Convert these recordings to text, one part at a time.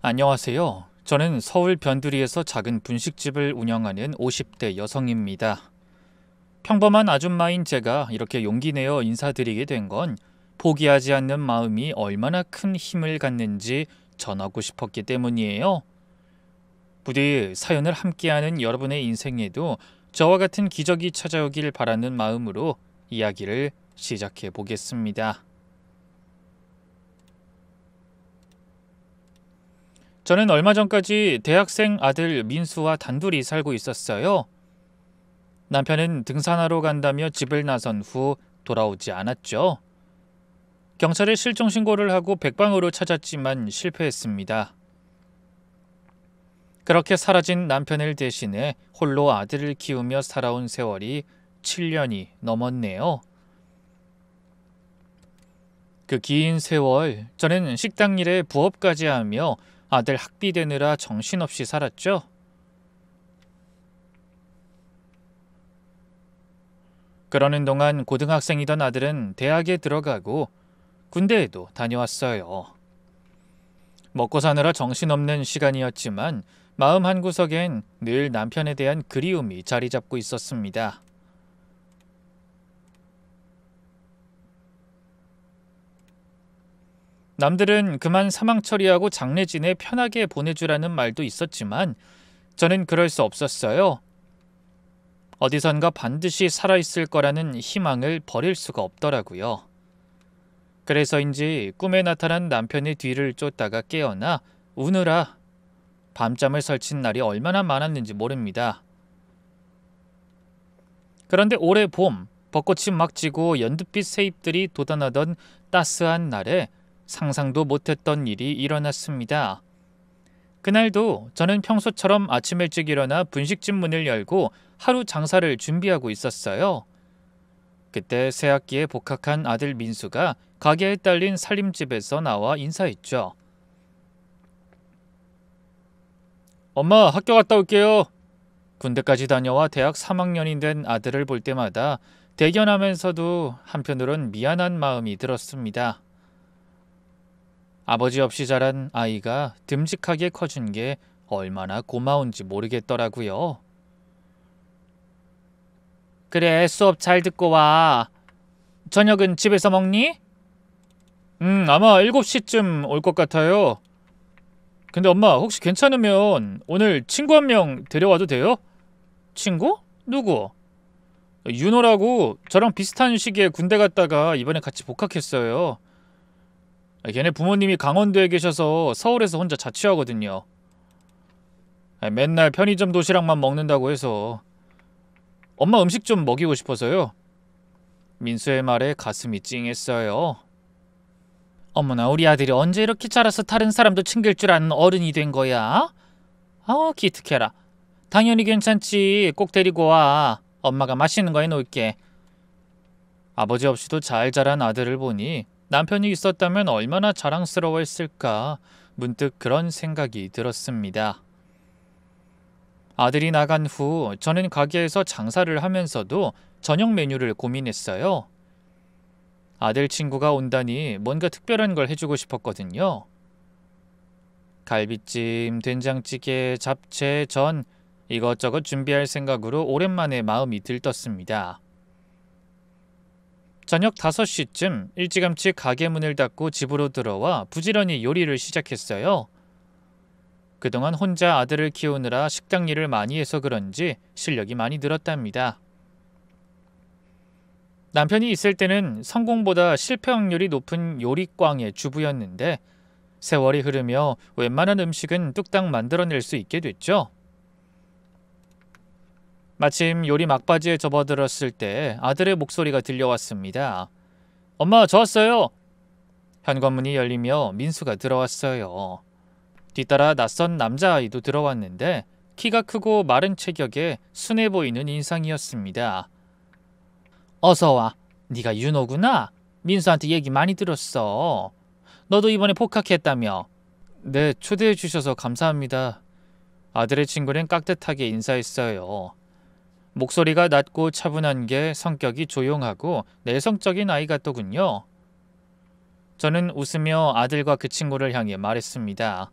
안녕하세요. 저는 서울 변두리에서 작은 분식집을 운영하는 50대 여성입니다. 평범한 아줌마인 제가 이렇게 용기 내어 인사드리게 된 건 포기하지 않는 마음이 얼마나 큰 힘을 갖는지 전하고 싶었기 때문이에요. 부디 사연을 함께하는 여러분의 인생에도 저와 같은 기적이 찾아오길 바라는 마음으로 이야기를 시작해 보겠습니다. 저는 얼마 전까지 대학생 아들 민수와 단둘이 살고 있었어요. 남편은 등산하러 간다며 집을 나선 후 돌아오지 않았죠. 경찰에 실종 신고를 하고 백방으로 찾았지만 실패했습니다. 그렇게 사라진 남편을 대신해 홀로 아들을 키우며 살아온 세월이 7년이 넘었네요. 그 긴 세월, 저는 식당 일에 부업까지 하며 아들 학비 대느라 정신없이 살았죠. 그러는 동안 고등학생이던 아들은 대학에 들어가고 군대에도 다녀왔어요. 먹고 사느라 정신없는 시간이었지만 마음 한구석엔 늘 남편에 대한 그리움이 자리 잡고 있었습니다. 남들은 그만 사망 처리하고 장례 지내 편하게 보내주라는 말도 있었지만 저는 그럴 수 없었어요. 어디선가 반드시 살아있을 거라는 희망을 버릴 수가 없더라고요. 그래서인지 꿈에 나타난 남편의 뒤를 쫓다가 깨어나 우느라 밤잠을 설친 날이 얼마나 많았는지 모릅니다. 그런데 올해 봄, 벚꽃이 막 지고 연두빛 새잎들이 돋아나던 따스한 날에 상상도 못했던 일이 일어났습니다. 그날도 저는 평소처럼 아침 일찍 일어나 분식집 문을 열고 하루 장사를 준비하고 있었어요. 그때 새학기에 복학한 아들 민수가 가게에 딸린 살림집에서 나와 인사했죠. 엄마, 학교 갔다 올게요. 군대까지 다녀와 대학 3학년이 된 아들을 볼 때마다 대견하면서도 한편으론 미안한 마음이 들었습니다. 아버지 없이 자란 아이가 듬직하게 커준 게 얼마나 고마운지 모르겠더라고요. 그래, 수업 잘 듣고 와. 저녁은 집에서 먹니? 아마 7시쯤 올 것 같아요. 근데 엄마, 혹시 괜찮으면 오늘 친구 한 명 데려와도 돼요? 친구? 누구? 윤호라고 저랑 비슷한 시기에 군대 갔다가 이번에 같이 복학했어요. 걔네 부모님이 강원도에 계셔서 서울에서 혼자 자취하거든요. 맨날 편의점 도시락만 먹는다고 해서 엄마 음식 좀 먹이고 싶어서요. 민수의 말에 가슴이 찡했어요. 어머나, 우리 아들이 언제 이렇게 자라서 다른 사람도 챙길 줄 아는 어른이 된 거야? 기특해라. 당연히 괜찮지. 꼭 데리고 와. 엄마가 맛있는 거 해놓을게. 아버지 없이도 잘 자란 아들을 보니 남편이 있었다면 얼마나 자랑스러워했을까. 문득 그런 생각이 들었습니다. 아들이 나간 후 저는 가게에서 장사를 하면서도 저녁 메뉴를 고민했어요. 아들 친구가 온다니 뭔가 특별한 걸 해주고 싶었거든요. 갈비찜, 된장찌개, 잡채, 전 이것저것 준비할 생각으로 오랜만에 마음이 들떴습니다. 저녁 5시쯤 일찌감치 가게 문을 닫고 집으로 들어와 부지런히 요리를 시작했어요. 그동안 혼자 아들을 키우느라 식당 일을 많이 해서 그런지 실력이 많이 늘었답니다. 남편이 있을 때는 성공보다 실패 확률이 높은 요리광의 주부였는데 세월이 흐르며 웬만한 음식은 뚝딱 만들어낼 수 있게 됐죠. 마침 요리 막바지에 접어들었을 때 아들의 목소리가 들려왔습니다. 엄마, 저 왔어요. 현관문이 열리며 민수가 들어왔어요. 뒤따라 낯선 남자아이도 들어왔는데 키가 크고 마른 체격에 순해 보이는 인상이었습니다. 어서 와. 네가 윤호구나. 민수한테 얘기 많이 들었어. 너도 이번에 복학했다며. 네, 초대해 주셔서 감사합니다. 아들의 친구는 깍듯하게 인사했어요. 목소리가 낮고 차분한 게 성격이 조용하고 내성적인 아이 같더군요. 저는 웃으며 아들과 그 친구를 향해 말했습니다.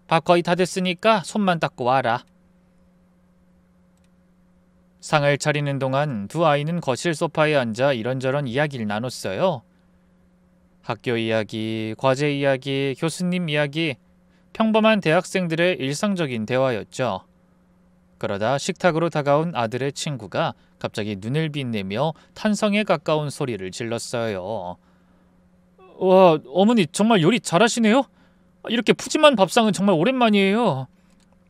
밥 거의 다 됐으니까 손만 닦고 와라. 상을 차리는 동안 두 아이는 거실 소파에 앉아 이런저런 이야기를 나눴어요. 학교 이야기, 과제 이야기, 교수님 이야기, 평범한 대학생들의 일상적인 대화였죠. 그러다 식탁으로 다가온 아들의 친구가 갑자기 눈을 빛내며 탄성에 가까운 소리를 질렀어요. 와, 어머니 정말 요리 잘하시네요? 이렇게 푸짐한 밥상은 정말 오랜만이에요.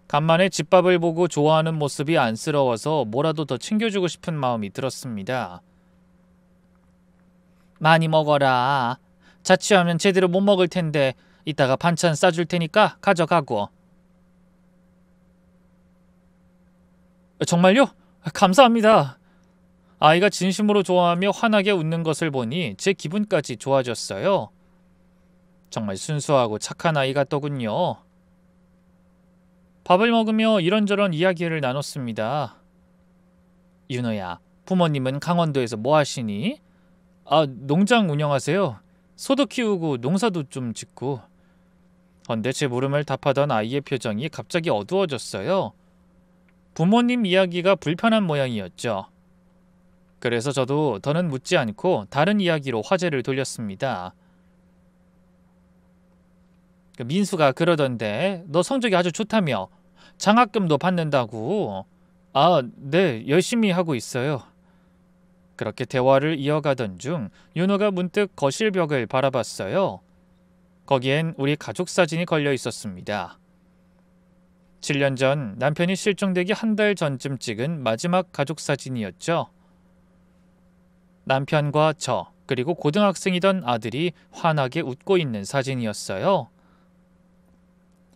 간만에 집밥을 보고 좋아하는 모습이 안쓰러워서 뭐라도 더 챙겨주고 싶은 마음이 들었습니다. 많이 먹어라. 자취하면 제대로 못 먹을 텐데 이따가 반찬 싸줄 테니까 가져가고. 정말요? 감사합니다. 아이가 진심으로 좋아하며 환하게 웃는 것을 보니 제 기분까지 좋아졌어요. 정말 순수하고 착한 아이 같더군요. 밥을 먹으며 이런저런 이야기를 나눴습니다. 윤호야, 부모님은 강원도에서 뭐 하시니? 농장 운영하세요. 소도 키우고 농사도 좀 짓고. 헌데 제 물음을 답하던 아이의 표정이 갑자기 어두워졌어요. 부모님 이야기가 불편한 모양이었죠. 그래서 저도 더는 묻지 않고 다른 이야기로 화제를 돌렸습니다. 민수가 그러던데 너 성적이 아주 좋다며. 장학금도 받는다고. 네, 열심히 하고 있어요. 그렇게 대화를 이어가던 중 윤호가 문득 거실 벽을 바라봤어요. 거기엔 우리 가족 사진이 걸려 있었습니다. 7년 전 남편이 실종되기 한 달 전쯤 찍은 마지막 가족 사진이었죠. 남편과 저, 그리고 고등학생이던 아들이 환하게 웃고 있는 사진이었어요.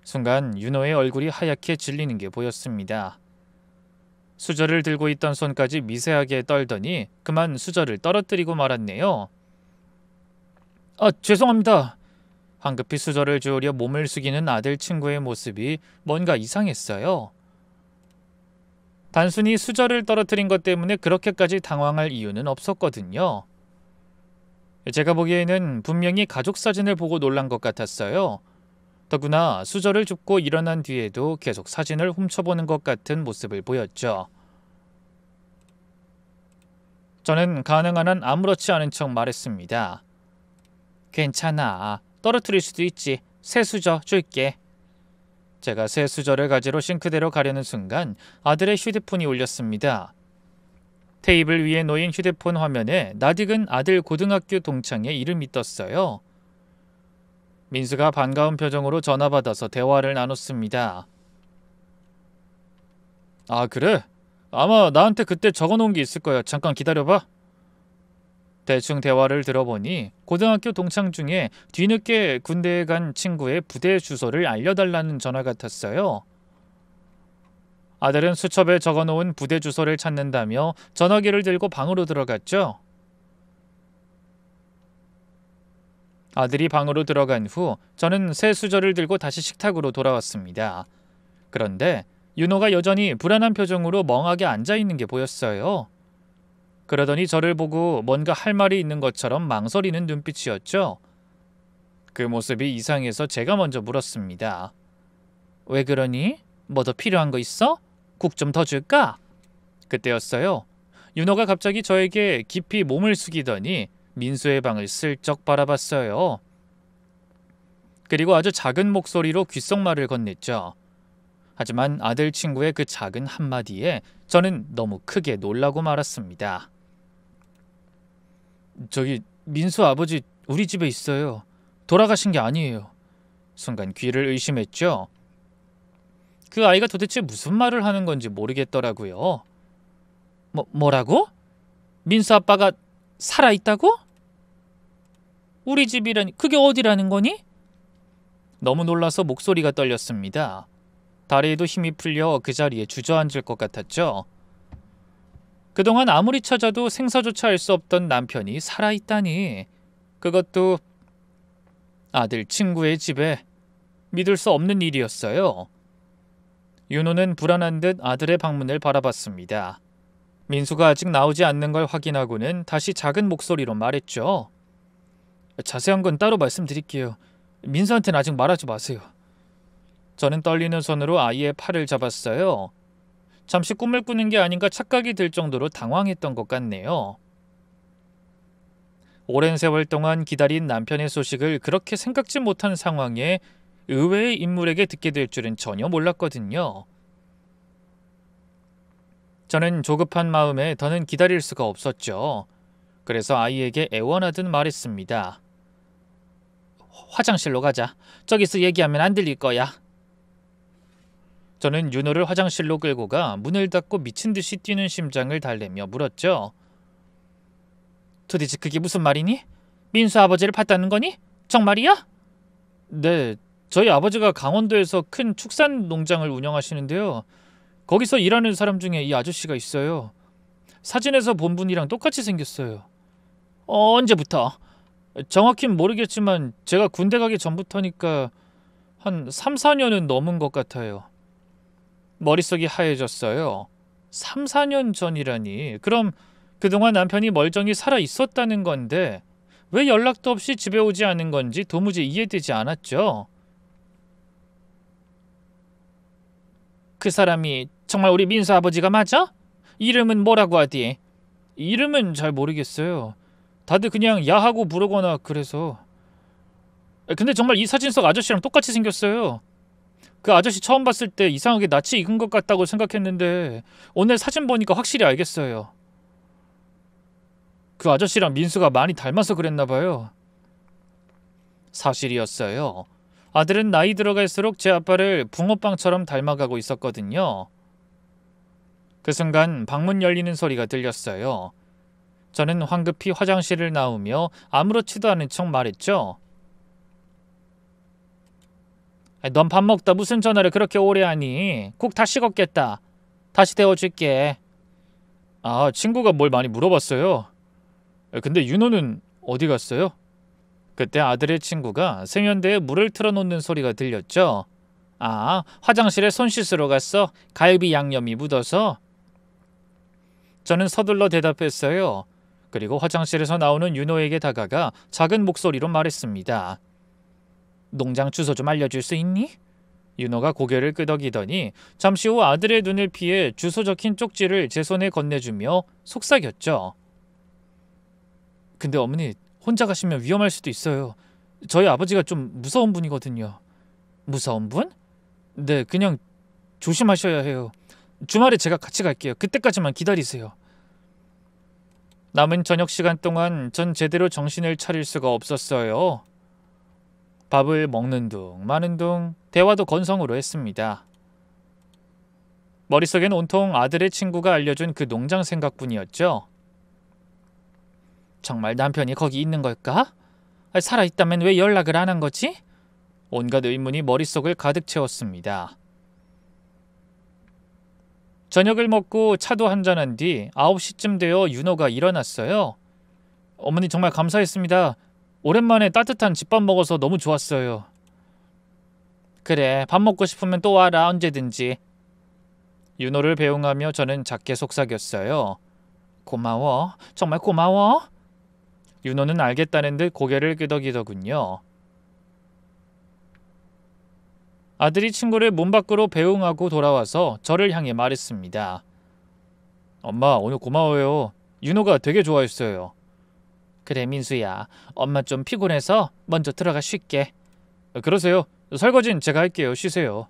순간 윤호의 얼굴이 하얗게 질리는 게 보였습니다. 수저를 들고 있던 손까지 미세하게 떨더니 그만 수저를 떨어뜨리고 말았네요. 죄송합니다. 황급히 수저를 주우려 몸을 숙이는 아들 친구의 모습이 뭔가 이상했어요. 단순히 수저를 떨어뜨린 것 때문에 그렇게까지 당황할 이유는 없었거든요. 제가 보기에는 분명히 가족 사진을 보고 놀란 것 같았어요. 더구나 수저를 줍고 일어난 뒤에도 계속 사진을 훔쳐보는 것 같은 모습을 보였죠. 저는 가능한 한 아무렇지 않은 척 말했습니다. 괜찮아. 떨어뜨릴 수도 있지. 새 수저 줄게. 제가 새 수저를 가지러 싱크대로 가려는 순간 아들의 휴대폰이 울렸습니다. 테이블 위에 놓인 휴대폰 화면에 낯익은 아들 고등학교 동창의 이름이 떴어요. 민수가 반가운 표정으로 전화 받아서 대화를 나눴습니다. 그래? 아마 나한테 그때 적어놓은 게 있을 거야. 잠깐 기다려봐. 대충 대화를 들어보니 고등학교 동창 중에 뒤늦게 군대에 간 친구의 부대 주소를 알려달라는 전화 같았어요. 아들은 수첩에 적어놓은 부대 주소를 찾는다며 전화기를 들고 방으로 들어갔죠. 아들이 방으로 들어간 후 저는 새 수저를 들고 다시 식탁으로 돌아왔습니다. 그런데 윤호가 여전히 불안한 표정으로 멍하게 앉아있는 게 보였어요. 그러더니 저를 보고 뭔가 할 말이 있는 것처럼 망설이는 눈빛이었죠. 그 모습이 이상해서 제가 먼저 물었습니다. 왜 그러니? 뭐 더 필요한 거 있어? 국 좀 더 줄까? 그때였어요. 윤호가 갑자기 저에게 깊이 몸을 숙이더니 민수의 방을 슬쩍 바라봤어요. 그리고 아주 작은 목소리로 귓속말을 건넸죠. 하지만 아들 친구의 그 작은 한마디에 저는 너무 크게 놀라고 말았습니다. 저기 민수 아버지 우리 집에 있어요. 돌아가신 게 아니에요. 순간 귀를 의심했죠. 그 아이가 도대체 무슨 말을 하는 건지 모르겠더라고요. 뭐라고? 민수 아빠가 살아있다고? 우리 집이라니 그게 어디라는 거니? 너무 놀라서 목소리가 떨렸습니다. 다리에도 힘이 풀려 그 자리에 주저앉을 것 같았죠. 그동안 아무리 찾아도 생사조차 알 수 없던 남편이 살아있다니. 그것도 아들 친구의 집에. 믿을 수 없는 일이었어요. 윤호는 불안한 듯 아들의 방문을 바라봤습니다. 민수가 아직 나오지 않는 걸 확인하고는 다시 작은 목소리로 말했죠. 자세한 건 따로 말씀드릴게요. 민수한테는 아직 말하지 마세요. 저는 떨리는 손으로 아이의 팔을 잡았어요. 잠시 꿈을 꾸는 게 아닌가 착각이 들 정도로 당황했던 것 같네요. 오랜 세월 동안 기다린 남편의 소식을 그렇게 생각지 못한 상황에 의외의 인물에게 듣게 될 줄은 전혀 몰랐거든요. 저는 조급한 마음에 더는 기다릴 수가 없었죠. 그래서 아이에게 애원하듯 말했습니다. 화장실로 가자. 저기서 얘기하면 안 들릴 거야. 저는 윤호를 화장실로 끌고 가 문을 닫고 미친 듯이 뛰는 심장을 달래며 물었죠. 도대체 그게 무슨 말이니? 민수 아버지를 봤다는 거니? 정말이야? 네, 저희 아버지가 강원도에서 큰 축산 농장을 운영하시는데요. 거기서 일하는 사람 중에 이 아저씨가 있어요. 사진에서 본 분이랑 똑같이 생겼어요. 언제부터? 정확히는 모르겠지만 제가 군대 가기 전부터니까 한 3, 4년은 넘은 것 같아요. 머릿속이 하얘졌어요. 3, 4년 전이라니. 그럼 그동안 남편이 멀쩡히 살아 있었다는 건데 왜 연락도 없이 집에 오지 않은 건지 도무지 이해되지 않았죠. 그 사람이 정말 우리 민수 아버지가 맞아? 이름은 뭐라고 하디? 이름은 잘 모르겠어요. 다들 그냥 야하고 부르거나 그래서. 근데 정말 이 사진 속 아저씨랑 똑같이 생겼어요. 그 아저씨 처음 봤을 때 이상하게 낯이 익은 것 같다고 생각했는데 오늘 사진 보니까 확실히 알겠어요. 그 아저씨랑 민수가 많이 닮아서 그랬나 봐요. 사실이었어요. 아들은 나이 들어갈수록 제 아빠를 붕어빵처럼 닮아가고 있었거든요. 그 순간 방문 열리는 소리가 들렸어요. 저는 황급히 화장실을 나오며 아무렇지도 않은 척 말했죠. 넌 밥 먹다 무슨 전화를 그렇게 오래 하니? 국 다 식었겠다. 다시 데워줄게. 아, 친구가 뭘 많이 물어봤어요. 근데 윤호는 어디 갔어요? 그때 아들의 친구가 세면대에 물을 틀어놓는 소리가 들렸죠. 아, 화장실에 손 씻으러 갔어. 갈비 양념이 묻어서. 저는 서둘러 대답했어요. 그리고 화장실에서 나오는 윤호에게 다가가 작은 목소리로 말했습니다. 농장 주소 좀 알려줄 수 있니? 윤호가 고개를 끄덕이더니 잠시 후 아들의 눈을 피해 주소 적힌 쪽지를 제 손에 건네주며 속삭였죠. 근데 어머니, 혼자 가시면 위험할 수도 있어요. 저희 아버지가 좀 무서운 분이거든요. 무서운 분? 네, 그냥 조심하셔야 해요. 주말에 제가 같이 갈게요. 그때까지만 기다리세요. 남은 저녁 시간 동안 전 제대로 정신을 차릴 수가 없었어요. 밥을 먹는 둥 마는 둥 대화도 건성으로 했습니다. 머릿속엔 온통 아들의 친구가 알려준 그 농장 생각뿐이었죠. 정말 남편이 거기 있는 걸까? 살아있다면 왜 연락을 안 한 거지? 온갖 의문이 머릿속을 가득 채웠습니다. 저녁을 먹고 차도 한잔한 뒤 9시쯤 되어 윤호가 일어났어요. 어머니 정말 감사했습니다. 오랜만에 따뜻한 집밥 먹어서 너무 좋았어요. 그래, 밥 먹고 싶으면 또 와라, 언제든지. 윤호를 배웅하며 저는 작게 속삭였어요. 고마워, 정말 고마워. 윤호는 알겠다는 듯 고개를 끄덕이더군요. 아들이 친구를 문 밖으로 배웅하고 돌아와서 저를 향해 말했습니다. 엄마, 오늘 고마워요. 윤호가 되게 좋아했어요. 그래, 민수야. 엄마 좀 피곤해서 먼저 들어가 쉴게. 그러세요. 설거지는 제가 할게요. 쉬세요.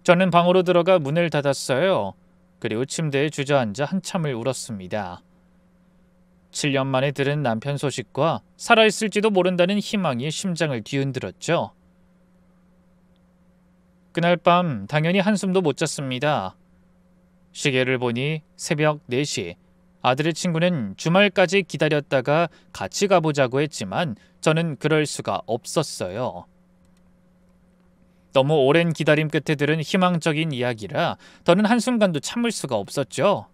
저는 방으로 들어가 문을 닫았어요. 그리고 침대에 주저앉아 한참을 울었습니다. 7년 만에 들은 남편 소식과 살아있을지도 모른다는 희망이 심장을 뒤흔들었죠. 그날 밤 당연히 한숨도 못 잤습니다. 시계를 보니 새벽 4시. 아들의 친구는 주말까지 기다렸다가 같이 가보자고 했지만 저는 그럴 수가 없었어요. 너무 오랜 기다림 끝에 들은 희망적인 이야기라 더는 한순간도 참을 수가 없었죠.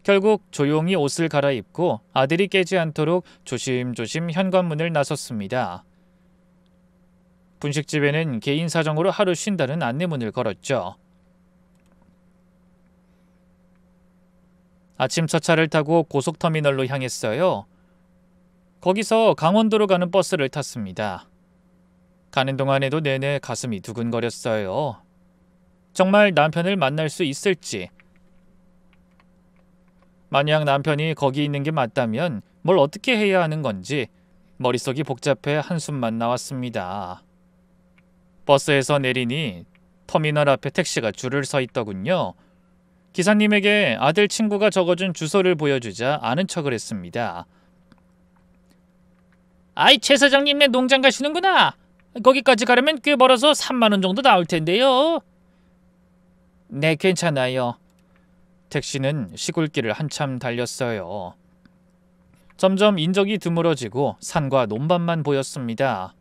결국 조용히 옷을 갈아입고 아들이 깨지 않도록 조심조심 현관문을 나섰습니다. 분식집에는 개인 사정으로 하루 쉰다는 안내문을 걸었죠. 아침 첫 차를 타고 고속터미널로 향했어요. 거기서 강원도로 가는 버스를 탔습니다. 가는 동안에도 내내 가슴이 두근거렸어요. 정말 남편을 만날 수 있을지. 만약 남편이 거기 있는 게 맞다면 뭘 어떻게 해야 하는 건지 머릿속이 복잡해 한숨만 나왔습니다. 버스에서 내리니 터미널 앞에 택시가 줄을 서 있더군요. 기사님에게 아들 친구가 적어준 주소를 보여주자 아는 척을 했습니다. 아이, 최 사장님네 농장 가시는구나. 거기까지 가려면 꽤 멀어서 3만 원 정도 나올 텐데요. 네, 괜찮아요. 택시는 시골길을 한참 달렸어요. 점점 인적이 드물어지고 산과 논밭만 보였습니다.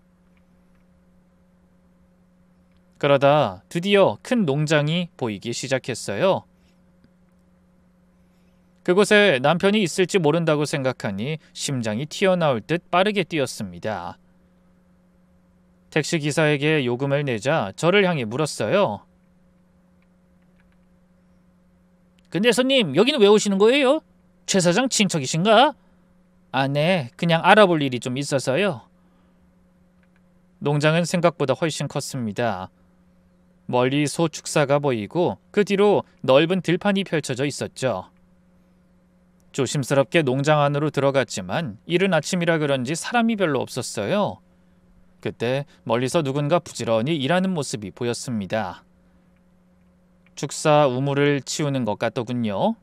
그러다 드디어 큰 농장이 보이기 시작했어요. 그곳에 남편이 있을지 모른다고 생각하니 심장이 튀어나올 듯 빠르게 뛰었습니다. 택시기사에게 요금을 내자 저를 향해 물었어요. 근데 손님, 여기는 왜 오시는 거예요? 최 사장 친척이신가? 아, 네. 그냥 알아볼 일이 좀 있어서요. 농장은 생각보다 훨씬 컸습니다. 멀리 소 축사가 보이고 그 뒤로 넓은 들판이 펼쳐져 있었죠. 조심스럽게 농장 안으로 들어갔지만 이른 아침이라 그런지 사람이 별로 없었어요. 그때 멀리서 누군가 부지런히 일하는 모습이 보였습니다. 축사 우물을 치우는 것 같더군요.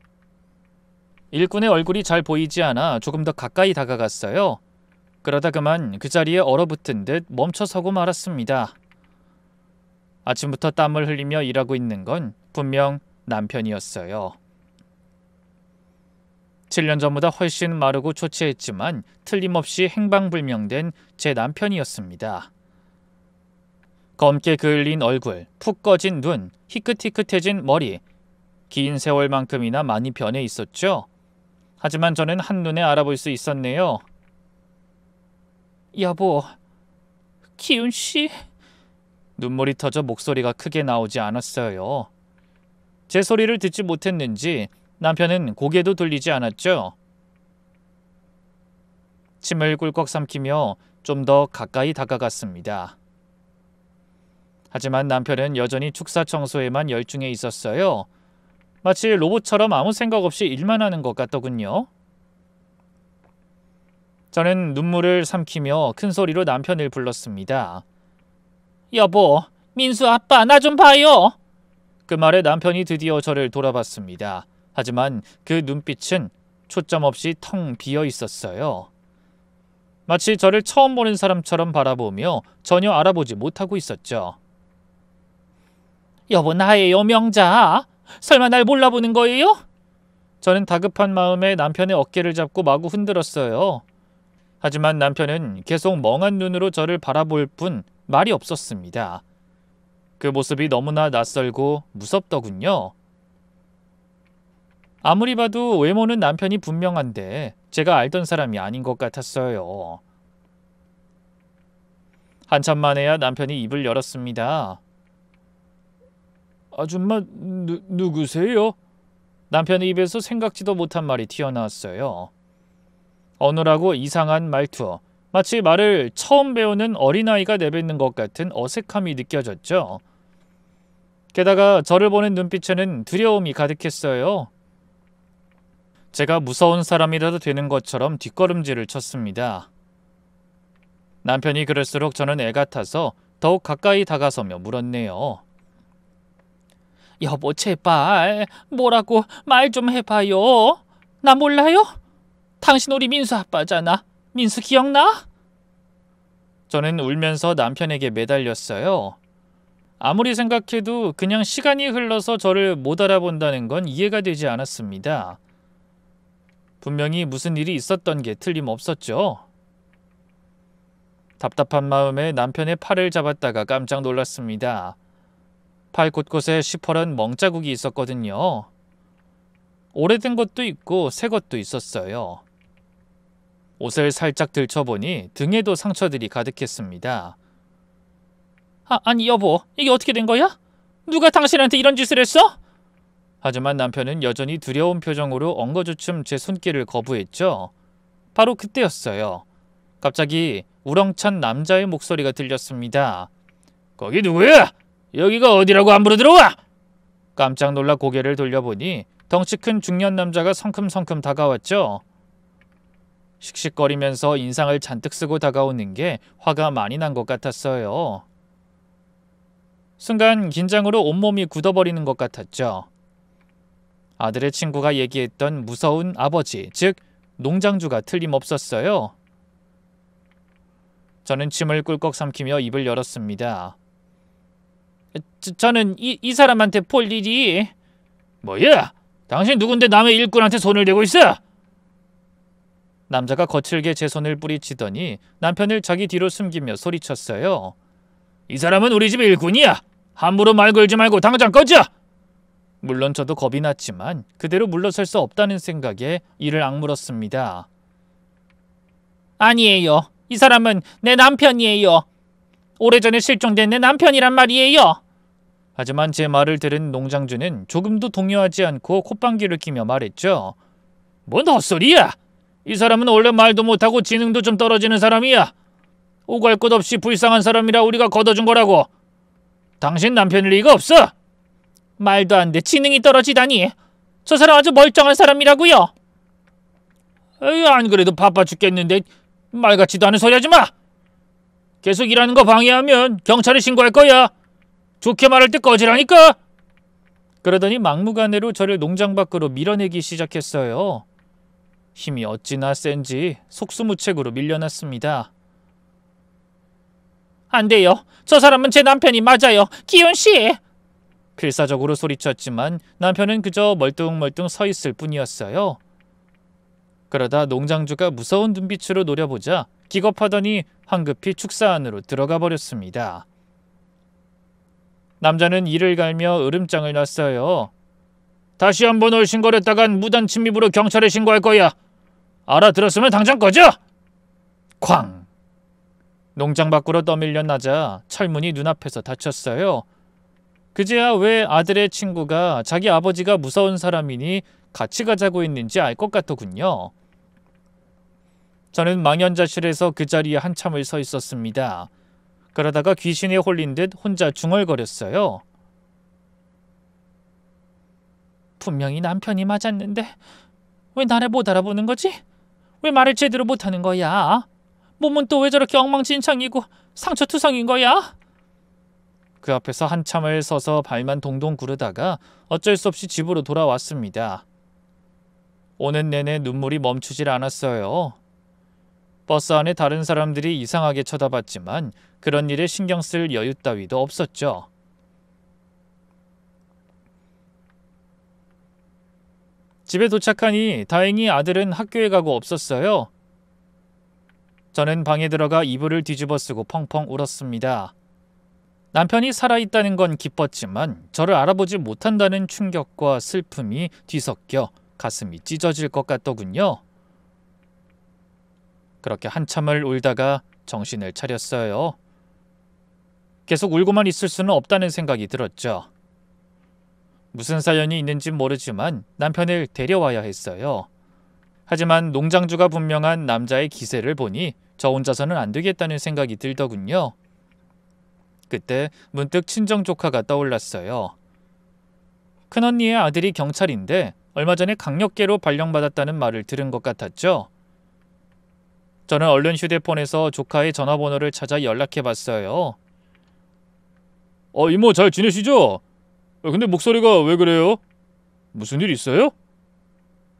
일꾼의 얼굴이 잘 보이지 않아 조금 더 가까이 다가갔어요. 그러다 그만 그 자리에 얼어붙은 듯 멈춰서고 말았습니다. 아침부터 땀을 흘리며 일하고 있는 건 분명 남편이었어요. 7년 전보다 훨씬 마르고 초췌했지만 틀림없이 행방불명된 제 남편이었습니다. 검게 그을린 얼굴, 푹 꺼진 눈, 희끗희끗해진 머리, 긴 세월만큼이나 많이 변해 있었죠. 하지만 저는 한눈에 알아볼 수 있었네요. 여보, 기훈씨. 눈물이 터져 목소리가 크게 나오지 않았어요. 제 소리를 듣지 못했는지 남편은 고개도 돌리지 않았죠. 침을 꿀꺽 삼키며 좀 더 가까이 다가갔습니다. 하지만 남편은 여전히 축사 청소에만 열중해 있었어요. 마치 로봇처럼 아무 생각 없이 일만 하는 것 같더군요. 저는 눈물을 삼키며 큰 소리로 남편을 불렀습니다. 여보, 민수 아빠, 나 좀 봐요. 그 말에 남편이 드디어 저를 돌아봤습니다. 하지만 그 눈빛은 초점 없이 텅 비어 있었어요. 마치 저를 처음 보는 사람처럼 바라보며 전혀 알아보지 못하고 있었죠. 여보, 나예요, 명자. 설마 날 몰라보는 거예요? 저는 다급한 마음에 남편의 어깨를 잡고 마구 흔들었어요. 하지만 남편은 계속 멍한 눈으로 저를 바라볼 뿐 말이 없었습니다. 그 모습이 너무나 낯설고 무섭더군요. 아무리 봐도 외모는 남편이 분명한데 제가 알던 사람이 아닌 것 같았어요. 한참 만에야 남편이 입을 열었습니다. 아줌마, 누구세요? 남편의 입에서 생각지도 못한 말이 튀어나왔어요. 어눌하고 이상한 말투, 마치 말을 처음 배우는 어린아이가 내뱉는 것 같은 어색함이 느껴졌죠. 게다가 저를 보는 눈빛에는 두려움이 가득했어요. 제가 무서운 사람이라도 되는 것처럼 뒷걸음질을 쳤습니다. 남편이 그럴수록 저는 애가 타서 더욱 가까이 다가서며 물었네요. 여보, 제발 뭐라고 말 좀 해봐요. 나 몰라요? 당신 우리 민수 아빠잖아. 민수 기억나? 저는 울면서 남편에게 매달렸어요. 아무리 생각해도 그냥 시간이 흘러서 저를 못 알아본다는 건 이해가 되지 않았습니다. 분명히 무슨 일이 있었던 게 틀림없었죠. 답답한 마음에 남편의 팔을 잡았다가 깜짝 놀랐습니다. 팔 곳곳에 시퍼런 멍자국이 있었거든요. 오래된 것도 있고 새 것도 있었어요. 옷을 살짝 들춰보니 등에도 상처들이 가득했습니다. 아니 여보, 이게 어떻게 된 거야? 누가 당신한테 이런 짓을 했어? 하지만 남편은 여전히 두려운 표정으로 엉거주춤 제 손길을 거부했죠. 바로 그때였어요. 갑자기 우렁찬 남자의 목소리가 들렸습니다. 거기 누구야? 여기가 어디라고 함부로 들어와? 깜짝 놀라 고개를 돌려보니 덩치 큰 중년 남자가 성큼성큼 다가왔죠. 씩씩거리면서 인상을 잔뜩 쓰고 다가오는 게 화가 많이 난 것 같았어요. 순간 긴장으로 온몸이 굳어버리는 것 같았죠. 아들의 친구가 얘기했던 무서운 아버지, 즉 농장주가 틀림없었어요. 저는 침을 꿀꺽 삼키며 입을 열었습니다. 저는 이 사람한테 볼 일이... 뭐야? 당신 누군데 남의 일꾼한테 손을 대고 있어? 남자가 거칠게 제 손을 뿌리치더니 남편을 자기 뒤로 숨기며 소리쳤어요. 이 사람은 우리 집 일꾼이야. 함부로 말 걸지 말고 당장 꺼져! 물론 저도 겁이 났지만 그대로 물러설 수 없다는 생각에 이를 악물었습니다. 아니에요. 이 사람은 내 남편이에요. 오래전에 실종된 내 남편이란 말이에요. 하지만 제 말을 들은 농장주는 조금도 동요하지 않고 콧방귀를 끼며 말했죠. 뭔 헛소리야! 이 사람은 원래 말도 못하고 지능도 좀 떨어지는 사람이야. 오갈 것 없이 불쌍한 사람이라 우리가 걷어준 거라고. 당신 남편일 리가 없어. 말도 안 돼. 지능이 떨어지다니. 저 사람 아주 멀쩡한 사람이라고요. 에이, 안 그래도 바빠 죽겠는데 말 같지도 않은 소리 하지 마. 계속 일하는 거 방해하면 경찰에 신고할 거야. 좋게 말할 때 꺼지라니까. 그러더니 막무가내로 저를 농장 밖으로 밀어내기 시작했어요. 힘이 어찌나 센지 속수무책으로 밀려났습니다. 안 돼요. 저 사람은 제 남편이 맞아요. 기훈씨! 필사적으로 소리쳤지만 남편은 그저 멀뚱멀뚱 서 있을 뿐이었어요. 그러다 농장주가 무서운 눈빛으로 노려보자 기겁하더니 황급히 축사 안으로 들어가 버렸습니다. 남자는 이를 갈며 으름장을 놨어요. 다시 한번 얼씬거렸다간 무단 침입으로 경찰에 신고할 거야. 알아들었으면 당장 꺼져! 쾅! 농장 밖으로 떠밀려 나자 철문이 눈앞에서 닫혔어요. 그제야 왜 아들의 친구가 자기 아버지가 무서운 사람이니 같이 가자고 했는지 알 것 같더군요. 저는 망연자실해서 그 자리에 한참을 서 있었습니다. 그러다가 귀신에 홀린 듯 혼자 중얼거렸어요. 분명히 남편이 맞았는데 왜 나를 못 알아보는 거지? 왜 말을 제대로 못하는 거야? 몸은 또 왜 저렇게 엉망진창이고 상처투성인 거야? 그 앞에서 한참을 서서 발만 동동 구르다가 어쩔 수 없이 집으로 돌아왔습니다. 오는 내내 눈물이 멈추질 않았어요. 버스 안에 다른 사람들이 이상하게 쳐다봤지만 그런 일에 신경 쓸 여유 따위도 없었죠. 집에 도착하니 다행히 아들은 학교에 가고 없었어요. 저는 방에 들어가 이불을 뒤집어 쓰고 펑펑 울었습니다. 남편이 살아있다는 건 기뻤지만 저를 알아보지 못한다는 충격과 슬픔이 뒤섞여 가슴이 찢어질 것 같더군요. 그렇게 한참을 울다가 정신을 차렸어요. 계속 울고만 있을 수는 없다는 생각이 들었죠. 무슨 사연이 있는지 모르지만 남편을 데려와야 했어요. 하지만 농장주가 분명한 남자의 기세를 보니 저 혼자서는 안 되겠다는 생각이 들더군요. 그때 문득 친정 조카가 떠올랐어요. 큰언니의 아들이 경찰인데 얼마 전에 강력계로 발령받았다는 말을 들은 것 같았죠. 저는 얼른 휴대폰에서 조카의 전화번호를 찾아 연락해봤어요. 이모 잘 지내시죠? 근데 목소리가 왜 그래요? 무슨 일 있어요?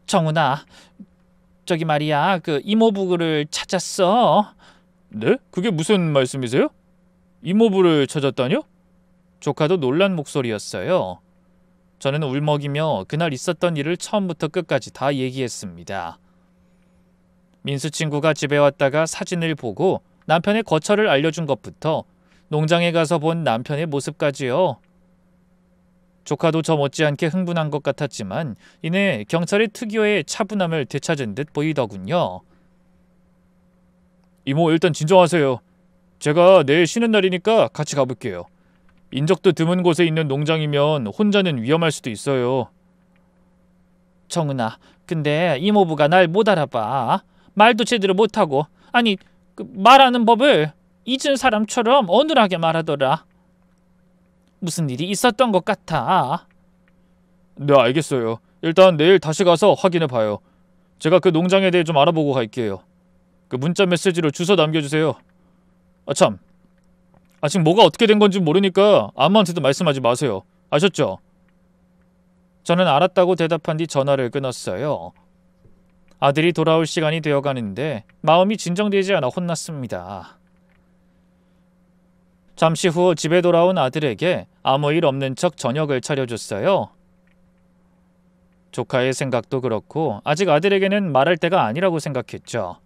정훈아, 저기 말이야, 그 이모부를 찾았어. 네? 그게 무슨 말씀이세요? 이모부를 찾았다뇨? 조카도 놀란 목소리였어요. 저는 울먹이며 그날 있었던 일을 처음부터 끝까지 다 얘기했습니다. 민수 친구가 집에 왔다가 사진을 보고 남편의 거처를 알려준 것부터 농장에 가서 본 남편의 모습까지요. 조카도 저 못지않게 흥분한 것 같았지만 이내 경찰의 특유의 차분함을 되찾은 듯 보이더군요. 이모 일단 진정하세요. 제가 내일 쉬는 날이니까 같이 가볼게요. 인적도 드문 곳에 있는 농장이면 혼자는 위험할 수도 있어요. 정은아, 근데 이모부가 날 못 알아봐. 말도 제대로 못하고. 아니, 말하는 법을 잊은 사람처럼 어눌하게 말하더라. 무슨 일이 있었던 것 같아. 네, 알겠어요. 일단 내일 다시 가서 확인해 봐요. 제가 그 농장에 대해 좀 알아보고 갈게요. 그 문자 메시지로 주소 남겨주세요. 아 참, 아직 뭐가 어떻게 된 건지 모르니까 아무한테도 말씀하지 마세요. 아셨죠? 저는 알았다고 대답한 뒤 전화를 끊었어요. 아들이 돌아올 시간이 되어가는데 마음이 진정되지 않아 혼났습니다. 잠시 후 집에 돌아온 아들에게 아무 일 없는 척 저녁을 차려줬어요. 조카의 생각도 그렇고 아직 아들에게는 말할 때가 아니라고 생각했죠.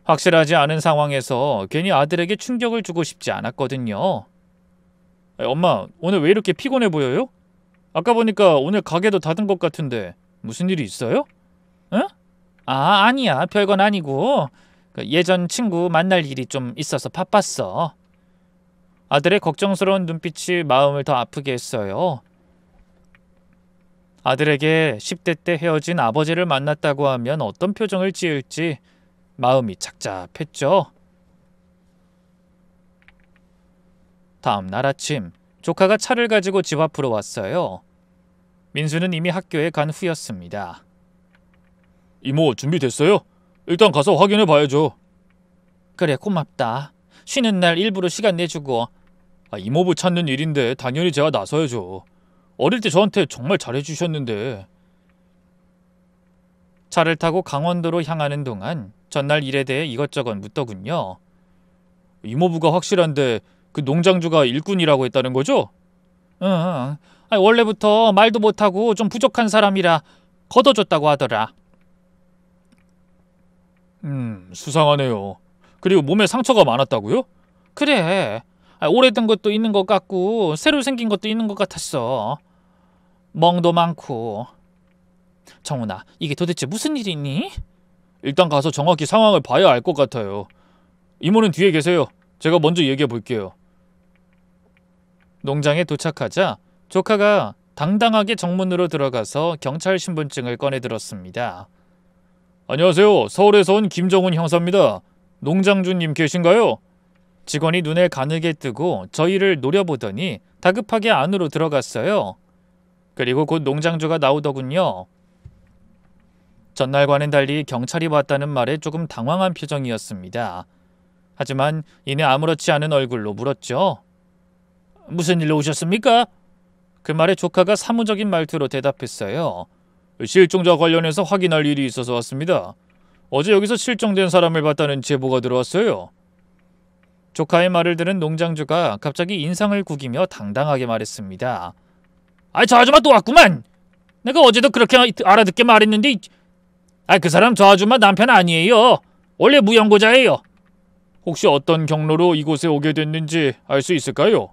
확실하지 않은 상황에서 괜히 아들에게 충격을 주고 싶지 않았거든요. 엄마, 오늘 왜 이렇게 피곤해 보여요? 아까 보니까 오늘 가게도 닫은 것 같은데 무슨 일이 있어요? 응? 아니야. 별건 아니고 예전 친구 만날 일이 좀 있어서 바빴어. 아들의 걱정스러운 눈빛이 마음을 더 아프게 했어요. 아들에게 10대 때 헤어진 아버지를 만났다고 하면 어떤 표정을 지을지 마음이 착잡했죠. 다음 날 아침, 조카가 차를 가지고 집 앞으로 왔어요. 민수는 이미 학교에 간 후였습니다. 이모, 준비됐어요? 일단 가서 확인해 봐야죠. 그래, 고맙다. 쉬는 날 일부러 시간 내주고. 이모부 찾는 일인데 당연히 제가 나서야죠. 어릴 때 저한테 정말 잘해주셨는데. 차를 타고 강원도로 향하는 동안 전날 일에 대해 이것저것 묻더군요. 이모부가 확실한데 그 농장주가 일꾼이라고 했다는 거죠? 응. 원래부터 말도 못하고 좀 부족한 사람이라 걷어줬다고 하더라. 수상하네요. 그리고 몸에 상처가 많았다고요? 그래. 오래된 것도 있는 것 같고 새로 생긴 것도 있는 것 같았어. 멍도 많고. 정훈아, 이게 도대체 무슨 일이니? 일단 가서 정확히 상황을 봐야 알 것 같아요. 이모는 뒤에 계세요. 제가 먼저 얘기해 볼게요. 농장에 도착하자 조카가 당당하게 정문으로 들어가서 경찰 신분증을 꺼내 들었습니다. 안녕하세요. 서울에서 온 김정훈 형사입니다. 농장주님 계신가요? 직원이 눈을 가늘게 뜨고 저희를 노려보더니 다급하게 안으로 들어갔어요. 그리고 곧 농장주가 나오더군요. 전날과는 달리 경찰이 왔다는 말에 조금 당황한 표정이었습니다. 하지만 이내 아무렇지 않은 얼굴로 물었죠. 무슨 일로 오셨습니까? 그 말에 조카가 사무적인 말투로 대답했어요. 실종자 관련해서 확인할 일이 있어서 왔습니다. 어제 여기서 실종된 사람을 봤다는 제보가 들어왔어요. 조카의 말을 들은 농장주가 갑자기 인상을 구기며 당당하게 말했습니다. 저 아줌마 또 왔구만. 내가 어제도 그렇게 알아듣게 말했는데 그 사람 저 아줌마 남편 아니에요. 원래 무연고자예요. 혹시 어떤 경로로 이곳에 오게 됐는지 알 수 있을까요?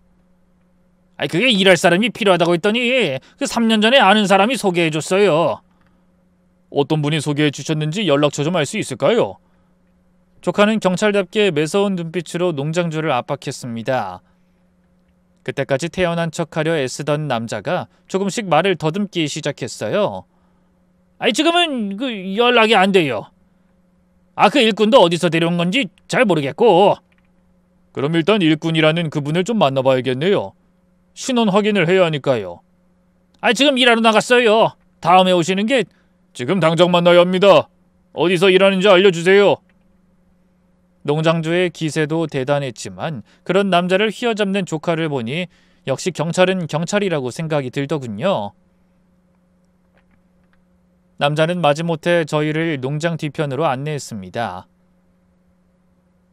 그게 일할 사람이 필요하다고 했더니 그 3년 전에 아는 사람이 소개해줬어요. 어떤 분이 소개해 주셨는지 연락처 좀 알 수 있을까요? 조카는 경찰답게 매서운 눈빛으로 농장주를 압박했습니다. 그때까지 태연한 척하려 애쓰던 남자가 조금씩 말을 더듬기 시작했어요. 지금은 그 연락이 안 돼요. 그 일꾼도 어디서 데려온 건지 잘 모르겠고. 그럼 일단 일꾼이라는 그분을 좀 만나봐야겠네요. 신원 확인을 해야 하니까요. 지금 일하러 나갔어요. 다음에 오시는 게. 지금 당장 만나야 합니다. 어디서 일하는지 알려주세요. 농장주의 기세도 대단했지만 그런 남자를 휘어잡는 조카를 보니 역시 경찰은 경찰이라고 생각이 들더군요. 남자는 마지못해 저희를 농장 뒤편으로 안내했습니다.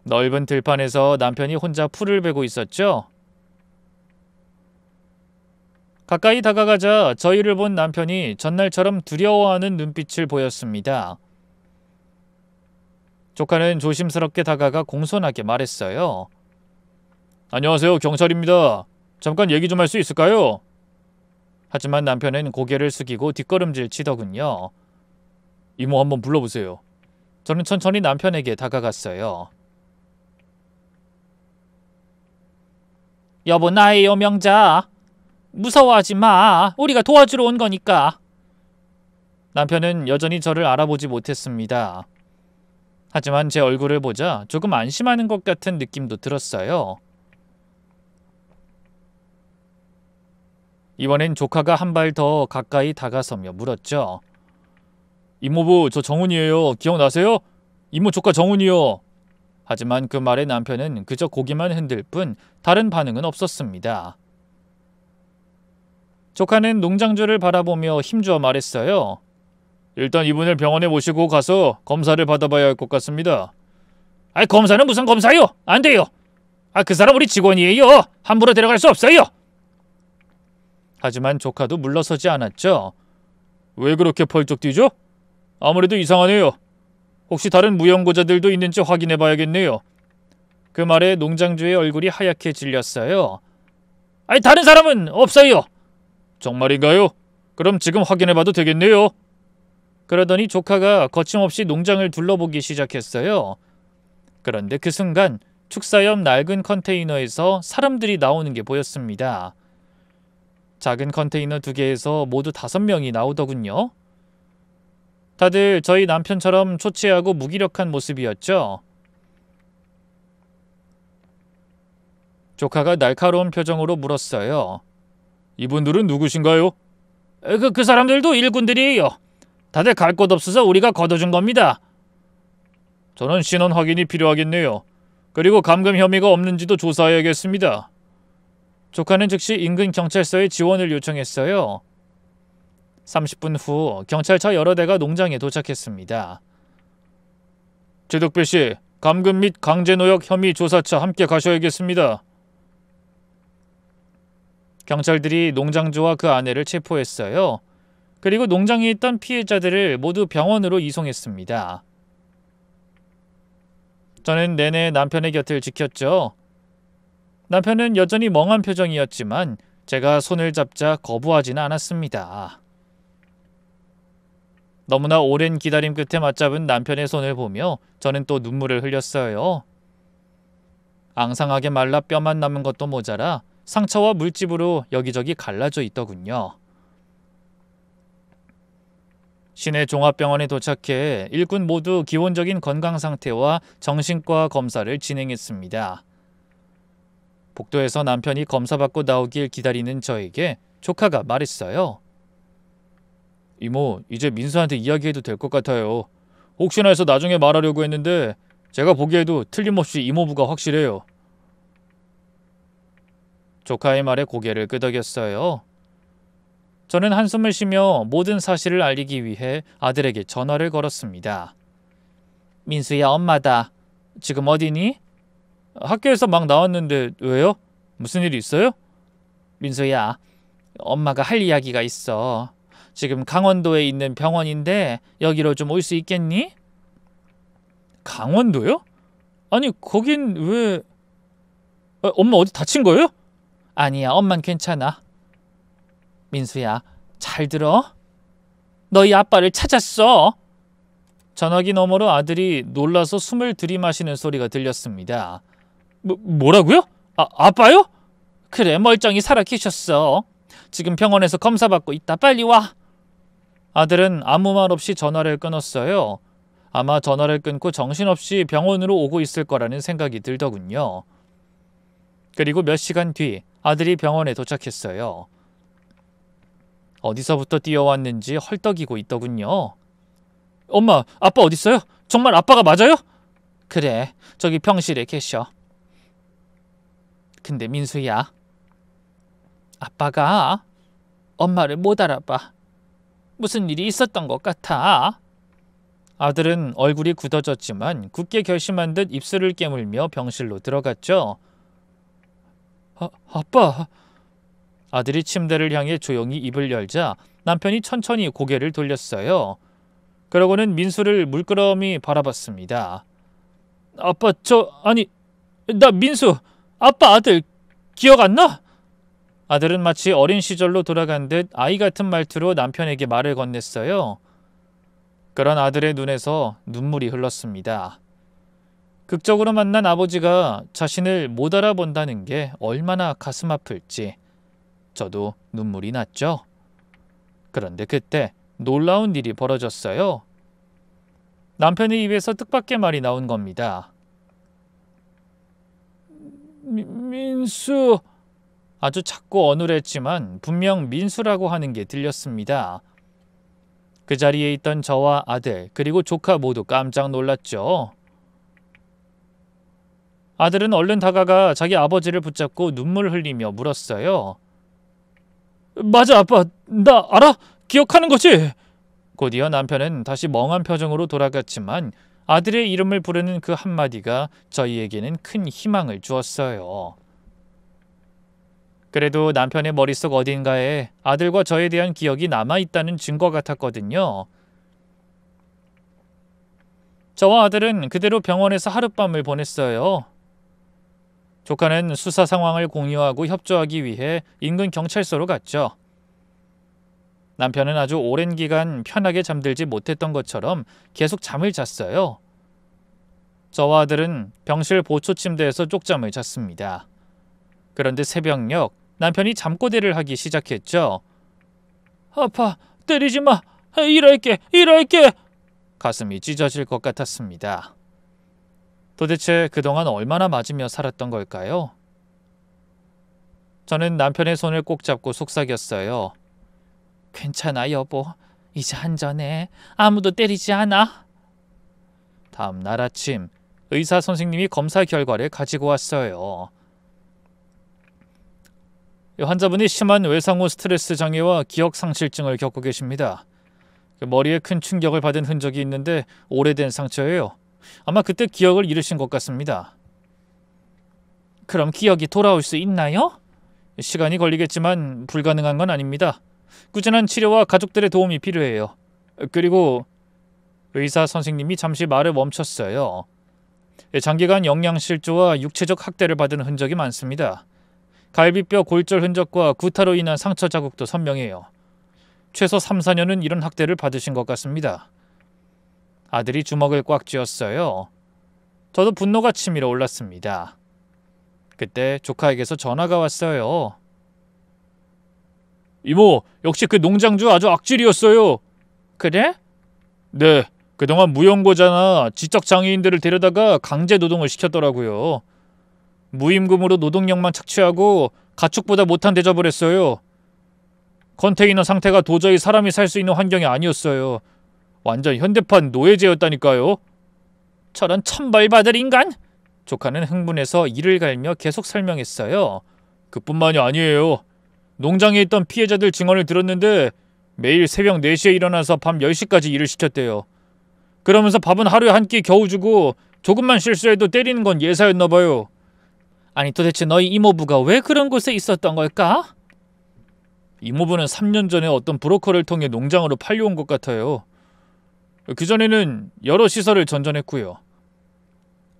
넓은 들판에서 남편이 혼자 풀을 베고 있었죠. 가까이 다가가자 저희를 본 남편이 전날처럼 두려워하는 눈빛을 보였습니다. 조카는 조심스럽게 다가가 공손하게 말했어요. 안녕하세요, 경찰입니다. 잠깐 얘기 좀 할 수 있을까요? 하지만 남편은 고개를 숙이고 뒷걸음질 치더군요. 이모 한번 불러보세요. 저는 천천히 남편에게 다가갔어요. 여보, 나예요, 명자. 무서워하지 마. 우리가 도와주러 온 거니까. 남편은 여전히 저를 알아보지 못했습니다. 하지만 제 얼굴을 보자 조금 안심하는 것 같은 느낌도 들었어요. 이번엔 조카가 한 발 더 가까이 다가서며 물었죠. 이모부, 저 정훈이에요. 기억나세요? 이모 조카 정훈이요. 하지만 그 말에 남편은 그저 고개만 흔들 뿐 다른 반응은 없었습니다. 조카는 농장주를 바라보며 힘주어 말했어요. 일단 이분을 병원에 모시고 가서 검사를 받아봐야 할 것 같습니다. 검사는 무슨 검사요? 안 돼요. 그 사람 우리 직원이에요. 함부로 데려갈 수 없어요. 하지만 조카도 물러서지 않았죠. 왜 그렇게 펄쩍 뛰죠? 아무래도 이상하네요. 혹시 다른 무연고자들도 있는지 확인해 봐야겠네요. 그 말에 농장주의 얼굴이 하얗게 질렸어요. 다른 사람은 없어요. 정말인가요? 그럼 지금 확인해 봐도 되겠네요. 그러더니 조카가 거침없이 농장을 둘러보기 시작했어요. 그런데 그 순간 축사 옆 낡은 컨테이너에서 사람들이 나오는 게 보였습니다. 작은 컨테이너 2개에서 모두 5명이 나오더군요. 다들 저희 남편처럼 초췌하고 무기력한 모습이었죠. 조카가 날카로운 표정으로 물었어요. 이분들은 누구신가요? 그 사람들도 일꾼들이에요. 다들 갈 곳 없어서 우리가 걷어준 겁니다. 저는 신원 확인이 필요하겠네요. 그리고 감금 혐의가 없는지도 조사해야겠습니다. 조카는 즉시 인근 경찰서에 지원을 요청했어요. 30분 후 경찰차 여러 대가 농장에 도착했습니다. 최덕배 씨, 감금 및 강제노역 혐의 조사차 함께 가셔야겠습니다. 경찰들이 농장주와 그 아내를 체포했어요. 그리고 농장에 있던 피해자들을 모두 병원으로 이송했습니다. 저는 내내 남편의 곁을 지켰죠. 남편은 여전히 멍한 표정이었지만 제가 손을 잡자 거부하지는 않았습니다. 너무나 오랜 기다림 끝에 맞잡은 남편의 손을 보며 저는 또 눈물을 흘렸어요. 앙상하게 말라 뼈만 남은 것도 모자라 상처와 물집으로 여기저기 갈라져 있더군요. 시내 종합병원에 도착해 일꾼 모두 기본적인 건강 상태와 정신과 검사를 진행했습니다. 복도에서 남편이 검사받고 나오길 기다리는 저에게 조카가 말했어요. 이모, 이제 민수한테 이야기해도 될 것 같아요. 혹시나 해서 나중에 말하려고 했는데 제가 보기에도 틀림없이 이모부가 확실해요. 조카의 말에 고개를 끄덕였어요. 저는 한숨을 쉬며 모든 사실을 알리기 위해 아들에게 전화를 걸었습니다. 민수야, 엄마다. 지금 어디니? 학교에서 막 나왔는데 왜요? 무슨 일 있어요? 민수야, 엄마가 할 이야기가 있어. 지금 강원도에 있는 병원인데 여기로 좀 올 수 있겠니? 강원도요? 아니, 거긴 왜... 엄마 어디 다친 거예요? 아니야, 엄만 괜찮아. 민수야, 잘 들어. 너희 아빠를 찾았어. 전화기 너머로 아들이 놀라서 숨을 들이마시는 소리가 들렸습니다. 뭐라고요? 아빠요? 그래, 멀쩡히 살아계셨어. 지금 병원에서 검사받고 있다. 빨리 와. 아들은 아무 말 없이 전화를 끊었어요. 아마 전화를 끊고 정신없이 병원으로 오고 있을 거라는 생각이 들더군요. 그리고 몇 시간 뒤 아들이 병원에 도착했어요. 어디서부터 뛰어왔는지 헐떡이고 있더군요. 엄마, 아빠 어딨어요? 정말 아빠가 맞아요? 그래, 저기 병실에 계셔. 근데 민수야, 아빠가 엄마를 못 알아봐. 무슨 일이 있었던 것 같아. 아들은 얼굴이 굳어졌지만 굳게 결심한 듯 입술을 깨물며 병실로 들어갔죠. 아빠. 아들이 침대를 향해 조용히 입을 열자 남편이 천천히 고개를 돌렸어요. 그러고는 민수를 물끄러미 바라봤습니다. 아빠, 나 민수, 아빠 아들 기억 안 나? 아들은 마치 어린 시절로 돌아간 듯 아이 같은 말투로 남편에게 말을 건넸어요. 그런 아들의 눈에서 눈물이 흘렀습니다. 극적으로 만난 아버지가 자신을 못 알아본다는 게 얼마나 가슴 아플지 저도 눈물이 났죠. 그런데 그때 놀라운 일이 벌어졌어요. 남편의 입에서 뜻밖의 말이 나온 겁니다. 민수. 아주 작고 어눌했지만 분명 민수라고 하는 게 들렸습니다. 그 자리에 있던 저와 아들 그리고 조카 모두 깜짝 놀랐죠. 아들은 얼른 다가가 자기 아버지를 붙잡고 눈물 흘리며 물었어요. 맞아, 아빠. 나 알아? 기억하는 거지? 곧이어 남편은 다시 멍한 표정으로 돌아갔지만 아들의 이름을 부르는 그 한마디가 저희에게는 큰 희망을 주었어요. 그래도 남편의 머릿속 어딘가에 아들과 저에 대한 기억이 남아있다는 증거 같았거든요. 저와 아들은 그대로 병원에서 하룻밤을 보냈어요. 조카는 수사 상황을 공유하고 협조하기 위해 인근 경찰서로 갔죠. 남편은 아주 오랜 기간 편하게 잠들지 못했던 것처럼 계속 잠을 잤어요. 저와 아들은 병실 보초 침대에서 쪽잠을 잤습니다. 그런데 새벽녘 남편이 잠꼬대를 하기 시작했죠. 아파, 때리지 마. 일할게. 가슴이 찢어질 것 같았습니다. 도대체 그동안 얼마나 맞으며 살았던 걸까요? 저는 남편의 손을 꼭 잡고 속삭였어요. 괜찮아, 여보. 이제 안전해. 아무도 때리지 않아. 다음 날 아침 의사 선생님이 검사 결과를 가지고 왔어요. 환자분이 심한 외상후 스트레스 장애와 기억상실증을 겪고 계십니다. 머리에 큰 충격을 받은 흔적이 있는데 오래된 상처예요. 아마 그때 기억을 잃으신 것 같습니다. 그럼 기억이 돌아올 수 있나요? 시간이 걸리겠지만 불가능한 건 아닙니다. 꾸준한 치료와 가족들의 도움이 필요해요. 그리고 의사 선생님이 잠시 말을 멈췄어요. 장기간 영양실조와 육체적 학대를 받은 흔적이 많습니다. 갈비뼈 골절 흔적과 구타로 인한 상처 자국도 선명해요. 최소 3, 4년은 이런 학대를 받으신 것 같습니다. 아들이 주먹을 꽉 쥐었어요. 저도 분노가 치밀어 올랐습니다. 그때 조카에게서 전화가 왔어요. 이모, 역시 그 농장주 아주 악질이었어요. 그래? 네, 그동안 무용고자나 지적장애인들을 데려다가 강제 노동을 시켰더라고요. 무임금으로 노동력만 착취하고 가축보다 못한 대접을 했어요. 컨테이너 상태가 도저히 사람이 살 수 있는 환경이 아니었어요. 완전 현대판 노예제였다니까요. 저런 천벌받을 인간! 조카는 흥분해서 이를 갈며 계속 설명했어요. 그뿐만이 아니에요. 농장에 있던 피해자들 증언을 들었는데 매일 새벽 4시에 일어나서 밤 10시까지 일을 시켰대요. 그러면서 밥은 하루에 한 끼 겨우 주고 조금만 실수해도 때리는 건 예사였나 봐요. 아니 도대체 너희 이모부가 왜 그런 곳에 있었던 걸까? 이모부는 3년 전에 어떤 브로커를 통해 농장으로 팔려온 것 같아요. 그전에는 여러 시설을 전전했고요.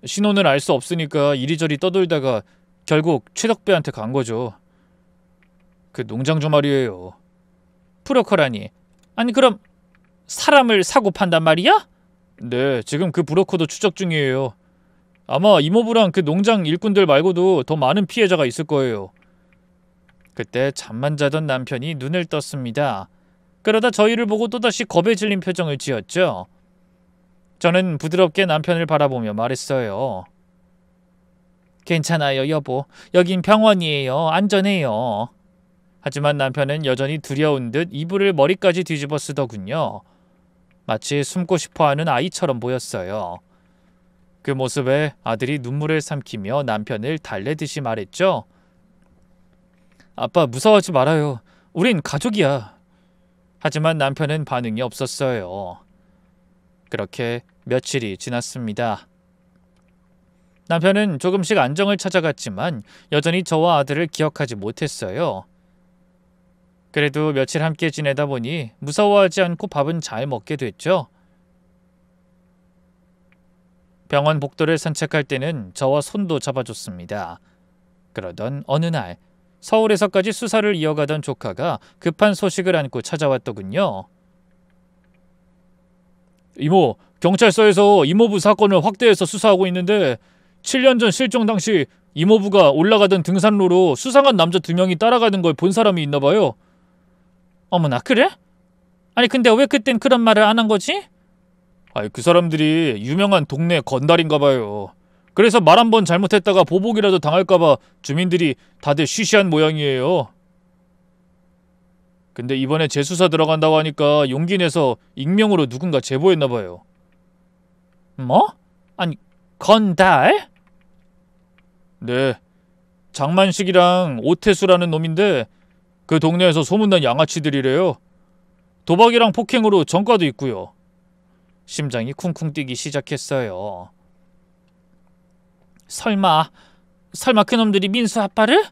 신원을 알 수 없으니까 이리저리 떠돌다가 결국 최덕배한테 간 거죠. 그 농장주 말이에요. 브로커라니. 아니 그럼 사람을 사고 판단 말이야? 네, 지금 그 브로커도 추적 중이에요. 아마 이모부랑 그 농장 일꾼들 말고도 더 많은 피해자가 있을 거예요. 그때 잠만 자던 남편이 눈을 떴습니다. 그러다 저희를 보고 또다시 겁에 질린 표정을 지었죠. 저는 부드럽게 남편을 바라보며 말했어요. 괜찮아요, 여보. 여긴 병원이에요. 안전해요. 하지만 남편은 여전히 두려운 듯 이불을 머리까지 뒤집어 쓰더군요. 마치 숨고 싶어하는 아이처럼 보였어요. 그 모습에 아들이 눈물을 삼키며 남편을 달래듯이 말했죠. 아빠, 무서워하지 말아요. 우린 가족이야. 하지만 남편은 반응이 없었어요. 그렇게 며칠이 지났습니다. 남편은 조금씩 안정을 찾아갔지만 여전히 저와 아들을 기억하지 못했어요. 그래도 며칠 함께 지내다 보니 무서워하지 않고 밥은 잘 먹게 됐죠. 병원 복도를 산책할 때는 저와 손도 잡아줬습니다. 그러던 어느 날 서울에서까지 수사를 이어가던 조카가 급한 소식을 안고 찾아왔더군요. 이모, 경찰서에서 이모부 사건을 확대해서 수사하고 있는데 7년 전 실종 당시 이모부가 올라가던 등산로로 수상한 남자 2명이 따라가는 걸 본 사람이 있나 봐요. 어머나, 그래? 아니 근데 왜 그땐 그런 말을 안 한 거지? 아이, 그 사람들이 유명한 동네 건달인가 봐요. 그래서 말 한 번 잘못했다가 보복이라도 당할까봐 주민들이 다들 쉬쉬한 모양이에요. 근데 이번에 재수사 들어간다고 하니까 용기 내서 익명으로 누군가 제보했나 봐요. 뭐? 아니, 건달? 네, 장만식이랑 오태수라는 놈인데 그 동네에서 소문난 양아치들이래요. 도박이랑 폭행으로 전과도 있고요. 심장이 쿵쿵 뛰기 시작했어요. 설마 그놈들이 민수 아빠를?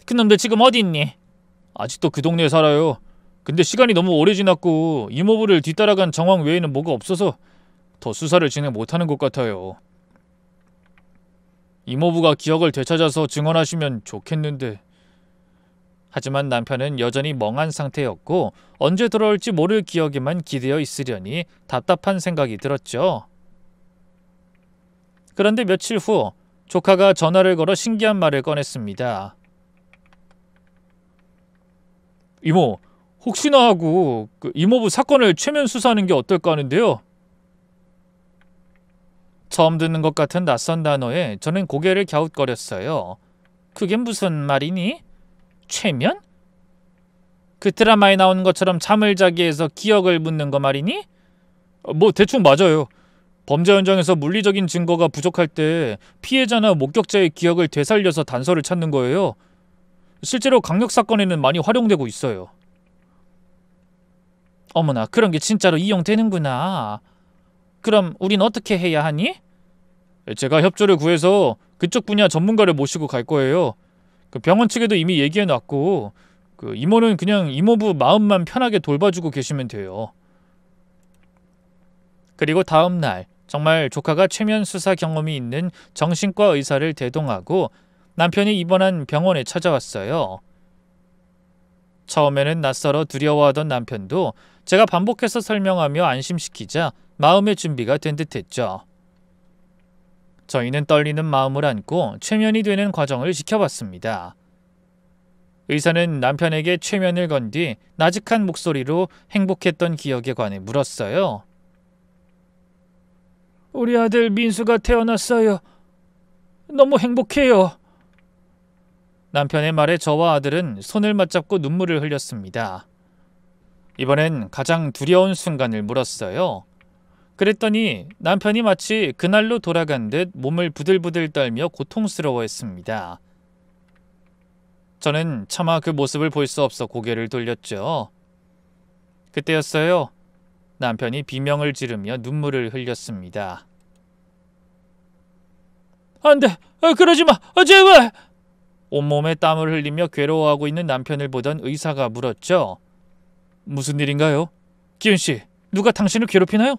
그놈들 지금 어디 있니? 아직도 그 동네에 살아요. 근데 시간이 너무 오래 지났고 이모부를 뒤따라간 정황 외에는 뭐가 없어서 더 수사를 진행 못하는 것 같아요. 이모부가 기억을 되찾아서 증언하시면 좋겠는데. 하지만 남편은 여전히 멍한 상태였고 언제 돌아올지 모를 기억에만 기대어 있으려니 답답한 생각이 들었죠. 그런데 며칠 후 조카가 전화를 걸어 신기한 말을 꺼냈습니다. 이모, 혹시나 하고 그 이모부 사건을 최면 수사하는 게 어떨까 하는데요. 처음 듣는 것 같은 낯선 단어에 저는 고개를 갸웃거렸어요. 그게 무슨 말이니? 최면? 그 드라마에 나오는 것처럼 잠을 자기 위해서 기억을 묻는 거 말이니? 뭐 대충 맞아요. 범죄 현장에서 물리적인 증거가 부족할 때 피해자나 목격자의 기억을 되살려서 단서를 찾는 거예요. 실제로 강력 사건에는 많이 활용되고 있어요. 어머나, 그런 게 진짜로 이용되는구나. 그럼 우린 어떻게 해야 하니? 제가 협조를 구해서 그쪽 분야 전문가를 모시고 갈 거예요. 그 병원 측에도 이미 얘기해놨고 그 이모는 그냥 이모부 마음만 편하게 돌봐주고 계시면 돼요. 그리고 다음 날 정말 조카가 최면 수사 경험이 있는 정신과 의사를 대동하고 남편이 입원한 병원에 찾아왔어요. 처음에는 낯설어 두려워하던 남편도 제가 반복해서 설명하며 안심시키자 마음의 준비가 된 듯했죠. 저희는 떨리는 마음을 안고 최면이 되는 과정을 지켜봤습니다. 의사는 남편에게 최면을 건 뒤 나직한 목소리로 행복했던 기억에 관해 물었어요. 우리 아들 민수가 태어났어요. 너무 행복해요. 남편의 말에 저와 아들은 손을 맞잡고 눈물을 흘렸습니다. 이번엔 가장 두려운 순간을 물었어요. 그랬더니 남편이 마치 그날로 돌아간 듯 몸을 부들부들 떨며 고통스러워했습니다. 저는 차마 그 모습을 볼 수 없어 고개를 돌렸죠. 그때였어요. 남편이 비명을 지르며 눈물을 흘렸습니다. 안 돼! 그러지 마! 제발! 온몸에 땀을 흘리며 괴로워하고 있는 남편을 보던 의사가 물었죠. 무슨 일인가요? 기훈 씨, 누가 당신을 괴롭히나요?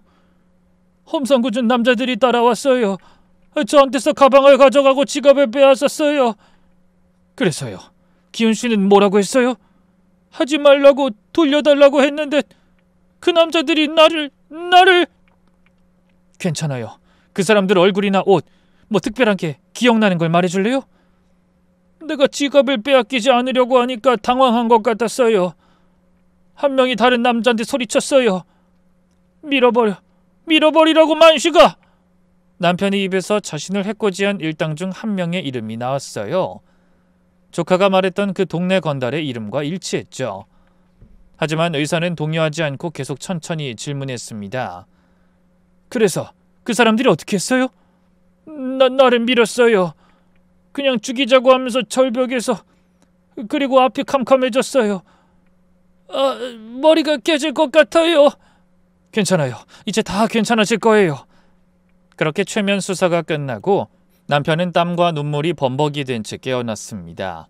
험상궂은 남자들이 따라왔어요. 저한테서 가방을 가져가고 지갑을 빼앗았어요. 그래서요. 기훈 씨는 뭐라고 했어요? 하지 말라고 돌려달라고 했는데 그 남자들이 나를... 괜찮아요. 그 사람들 얼굴이나 옷, 뭐 특별한 게 기억나는 걸 말해줄래요? 내가 지갑을 빼앗기지 않으려고 하니까 당황한 것 같았어요. 한 명이 다른 남자한테 소리쳤어요. 밀어버리라고 만식아! 남편의 입에서 자신을 해코지한 일당 중 한 명의 이름이 나왔어요. 조카가 말했던 그 동네 건달의 이름과 일치했죠. 하지만 의사는 동요하지 않고 계속 천천히 질문했습니다. 그래서 그 사람들이 어떻게 했어요? 나를 밀었어요. 그냥 죽이자고 하면서 절벽에서. 그리고 앞이 캄캄해졌어요. 머리가 깨질 것 같아요. 괜찮아요. 이제 다 괜찮아질 거예요. 그렇게 최면 수사가 끝나고 남편은 땀과 눈물이 범벅이 된 채 깨어났습니다.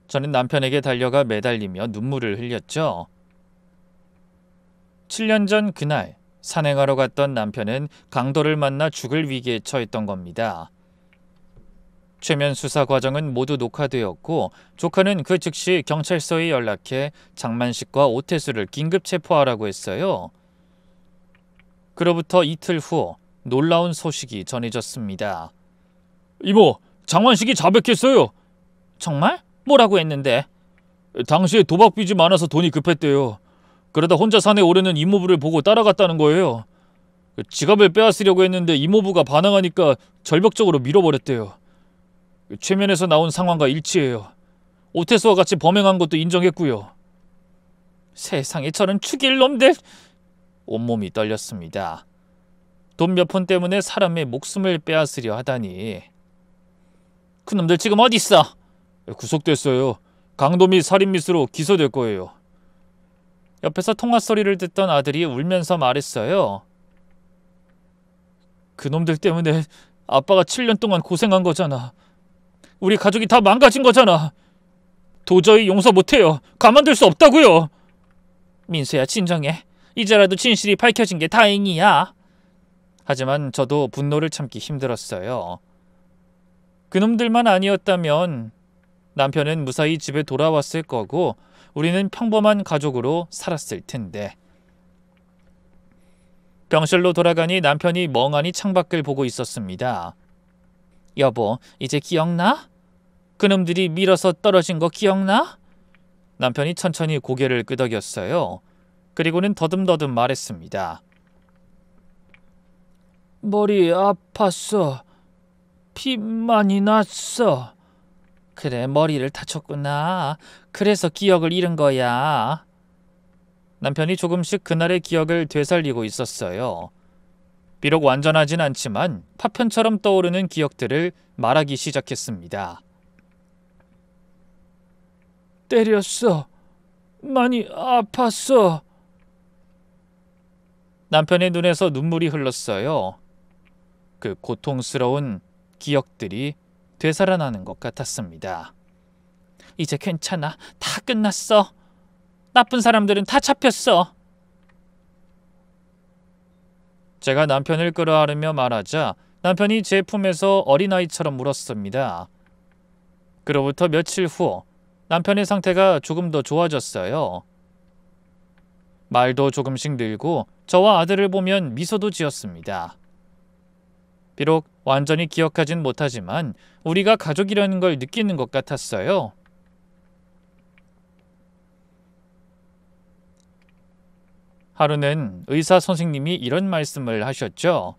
저는 남편에게 달려가 매달리며 눈물을 흘렸죠. 7년 전 그날 산행하러 갔던 남편은 강도를 만나 죽을 위기에 처했던 겁니다. 최면 수사 과정은 모두 녹화되었고 조카는 그 즉시 경찰서에 연락해 장만식과 오태수를 긴급 체포하라고 했어요. 그로부터 이틀 후 놀라운 소식이 전해졌습니다. 이모, 장만식이 자백했어요. 정말? 뭐라고 했는데? 당시에 도박 빚이 많아서 돈이 급했대요. 그러다 혼자 산에 오르는 이모부를 보고 따라갔다는 거예요. 지갑을 빼앗으려고 했는데 이모부가 반항하니까 절벽적으로 밀어버렸대요. 최면에서 나온 상황과 일치해요. 오태수와 같이 범행한 것도 인정했고요. 세상에 저런 죽일 놈들! 온몸이 떨렸습니다. 돈 몇 푼 때문에 사람의 목숨을 빼앗으려 하다니. 그놈들 지금 어디 있어? 구속됐어요. 강도 및 살인 미수로 기소될 거예요. 옆에서 통화 소리를 듣던 아들이 울면서 말했어요. 그놈들 때문에 아빠가 7년 동안 고생한 거잖아. 우리 가족이 다 망가진 거잖아. 도저히 용서 못해요. 가만둘 수 없다고요. 민수야, 진정해. 이제라도 진실이 밝혀진 게 다행이야. 하지만 저도 분노를 참기 힘들었어요. 그놈들만 아니었다면 남편은 무사히 집에 돌아왔을 거고 우리는 평범한 가족으로 살았을 텐데. 병실로 돌아가니 남편이 멍하니 창밖을 보고 있었습니다. 여보, 이제 기억나? 그놈들이 밀어서 떨어진 거 기억나? 남편이 천천히 고개를 끄덕였어요. 그리고는 더듬더듬 말했습니다. 머리 아팠어. 피 많이 났어. 그래, 머리를 다쳤구나. 그래서 기억을 잃은 거야. 남편이 조금씩 그날의 기억을 되살리고 있었어요. 비록 완전하진 않지만 파편처럼 떠오르는 기억들을 말하기 시작했습니다. 때렸어. 많이 아팠어. 남편의 눈에서 눈물이 흘렀어요. 그 고통스러운 기억들이 되살아나는 것 같았습니다. 이제 괜찮아. 다 끝났어. 나쁜 사람들은 다 잡혔어. 제가 남편을 끌어안으며 말하자 남편이 제 품에서 어린아이처럼 울었습니다. 그로부터 며칠 후 남편의 상태가 조금 더 좋아졌어요. 말도 조금씩 늘고 저와 아들을 보면 미소도 지었습니다. 비록 완전히 기억하진 못하지만 우리가 가족이라는 걸 느끼는 것 같았어요. 하루는 의사 선생님이 이런 말씀을 하셨죠.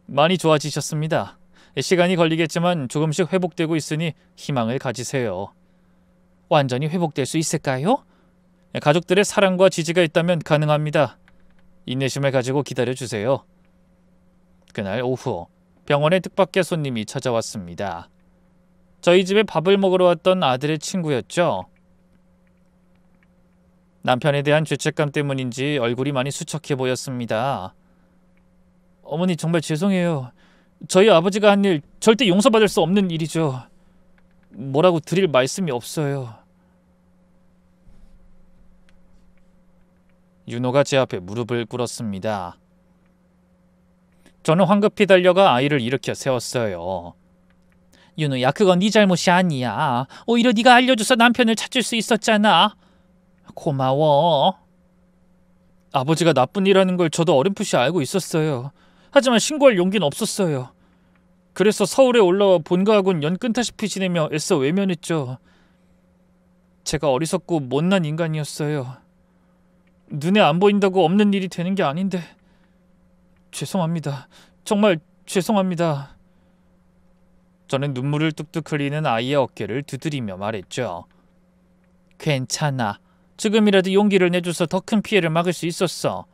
많이 좋아지셨습니다. 시간이 걸리겠지만 조금씩 회복되고 있으니 희망을 가지세요. 완전히 회복될 수 있을까요? 가족들의 사랑과 지지가 있다면 가능합니다. 인내심을 가지고 기다려주세요. 그날 오후 병원에 뜻밖의 손님이 찾아왔습니다. 저희 집에 밥을 먹으러 왔던 아들의 친구였죠. 남편에 대한 죄책감 때문인지 얼굴이 많이 수척해 보였습니다. 어머니, 정말 죄송해요. 저희 아버지가 한 일 절대 용서받을 수 없는 일이죠. 뭐라고 드릴 말씀이 없어요. 윤호가 제 앞에 무릎을 꿇었습니다. 저는 황급히 달려가 아이를 일으켜 세웠어요. 윤호야, 그건 네 잘못이 아니야. 오히려 네가 알려줘서 남편을 찾을 수 있었잖아. 고마워. 아버지가 나쁜 일하는 걸 저도 어렴풋이 알고 있었어요. 하지만 신고할 용기는 없었어요. 그래서 서울에 올라와 본가하고는 연 끊다시피 지내며 애써 외면했죠. 제가 어리석고 못난 인간이었어요. 눈에 안 보인다고 없는 일이 되는 게 아닌데. 죄송합니다. 정말 죄송합니다. 저는 눈물을 뚝뚝 흘리는 아이의 어깨를 두드리며 말했죠. 괜찮아. 지금이라도 용기를 내줘서 더 큰 피해를 막을 수 있었어.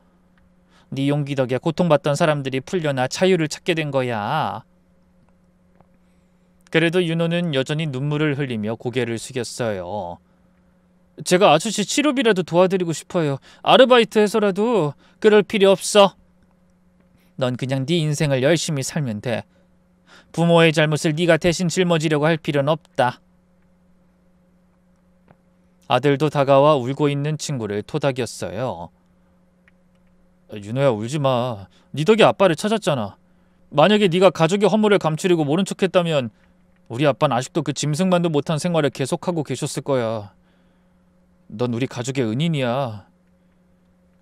네 용기 덕에 고통받던 사람들이 풀려나 자유를 찾게 된 거야. 그래도 윤호는 여전히 눈물을 흘리며 고개를 숙였어요. 제가 아저씨 치료비라도 도와드리고 싶어요. 아르바이트해서라도. 그럴 필요 없어. 넌 그냥 네 인생을 열심히 살면 돼. 부모의 잘못을 네가 대신 짊어지려고 할 필요는 없다. 아들도 다가와 울고 있는 친구를 토닥였어요. 윤호야, 울지 마. 네 덕에 아빠를 찾았잖아. 만약에 네가 가족의 허물을 감추려고 모른 척했다면 우리 아빠는 아직도 그 짐승만도 못한 생활을 계속하고 계셨을 거야. 넌 우리 가족의 은인이야.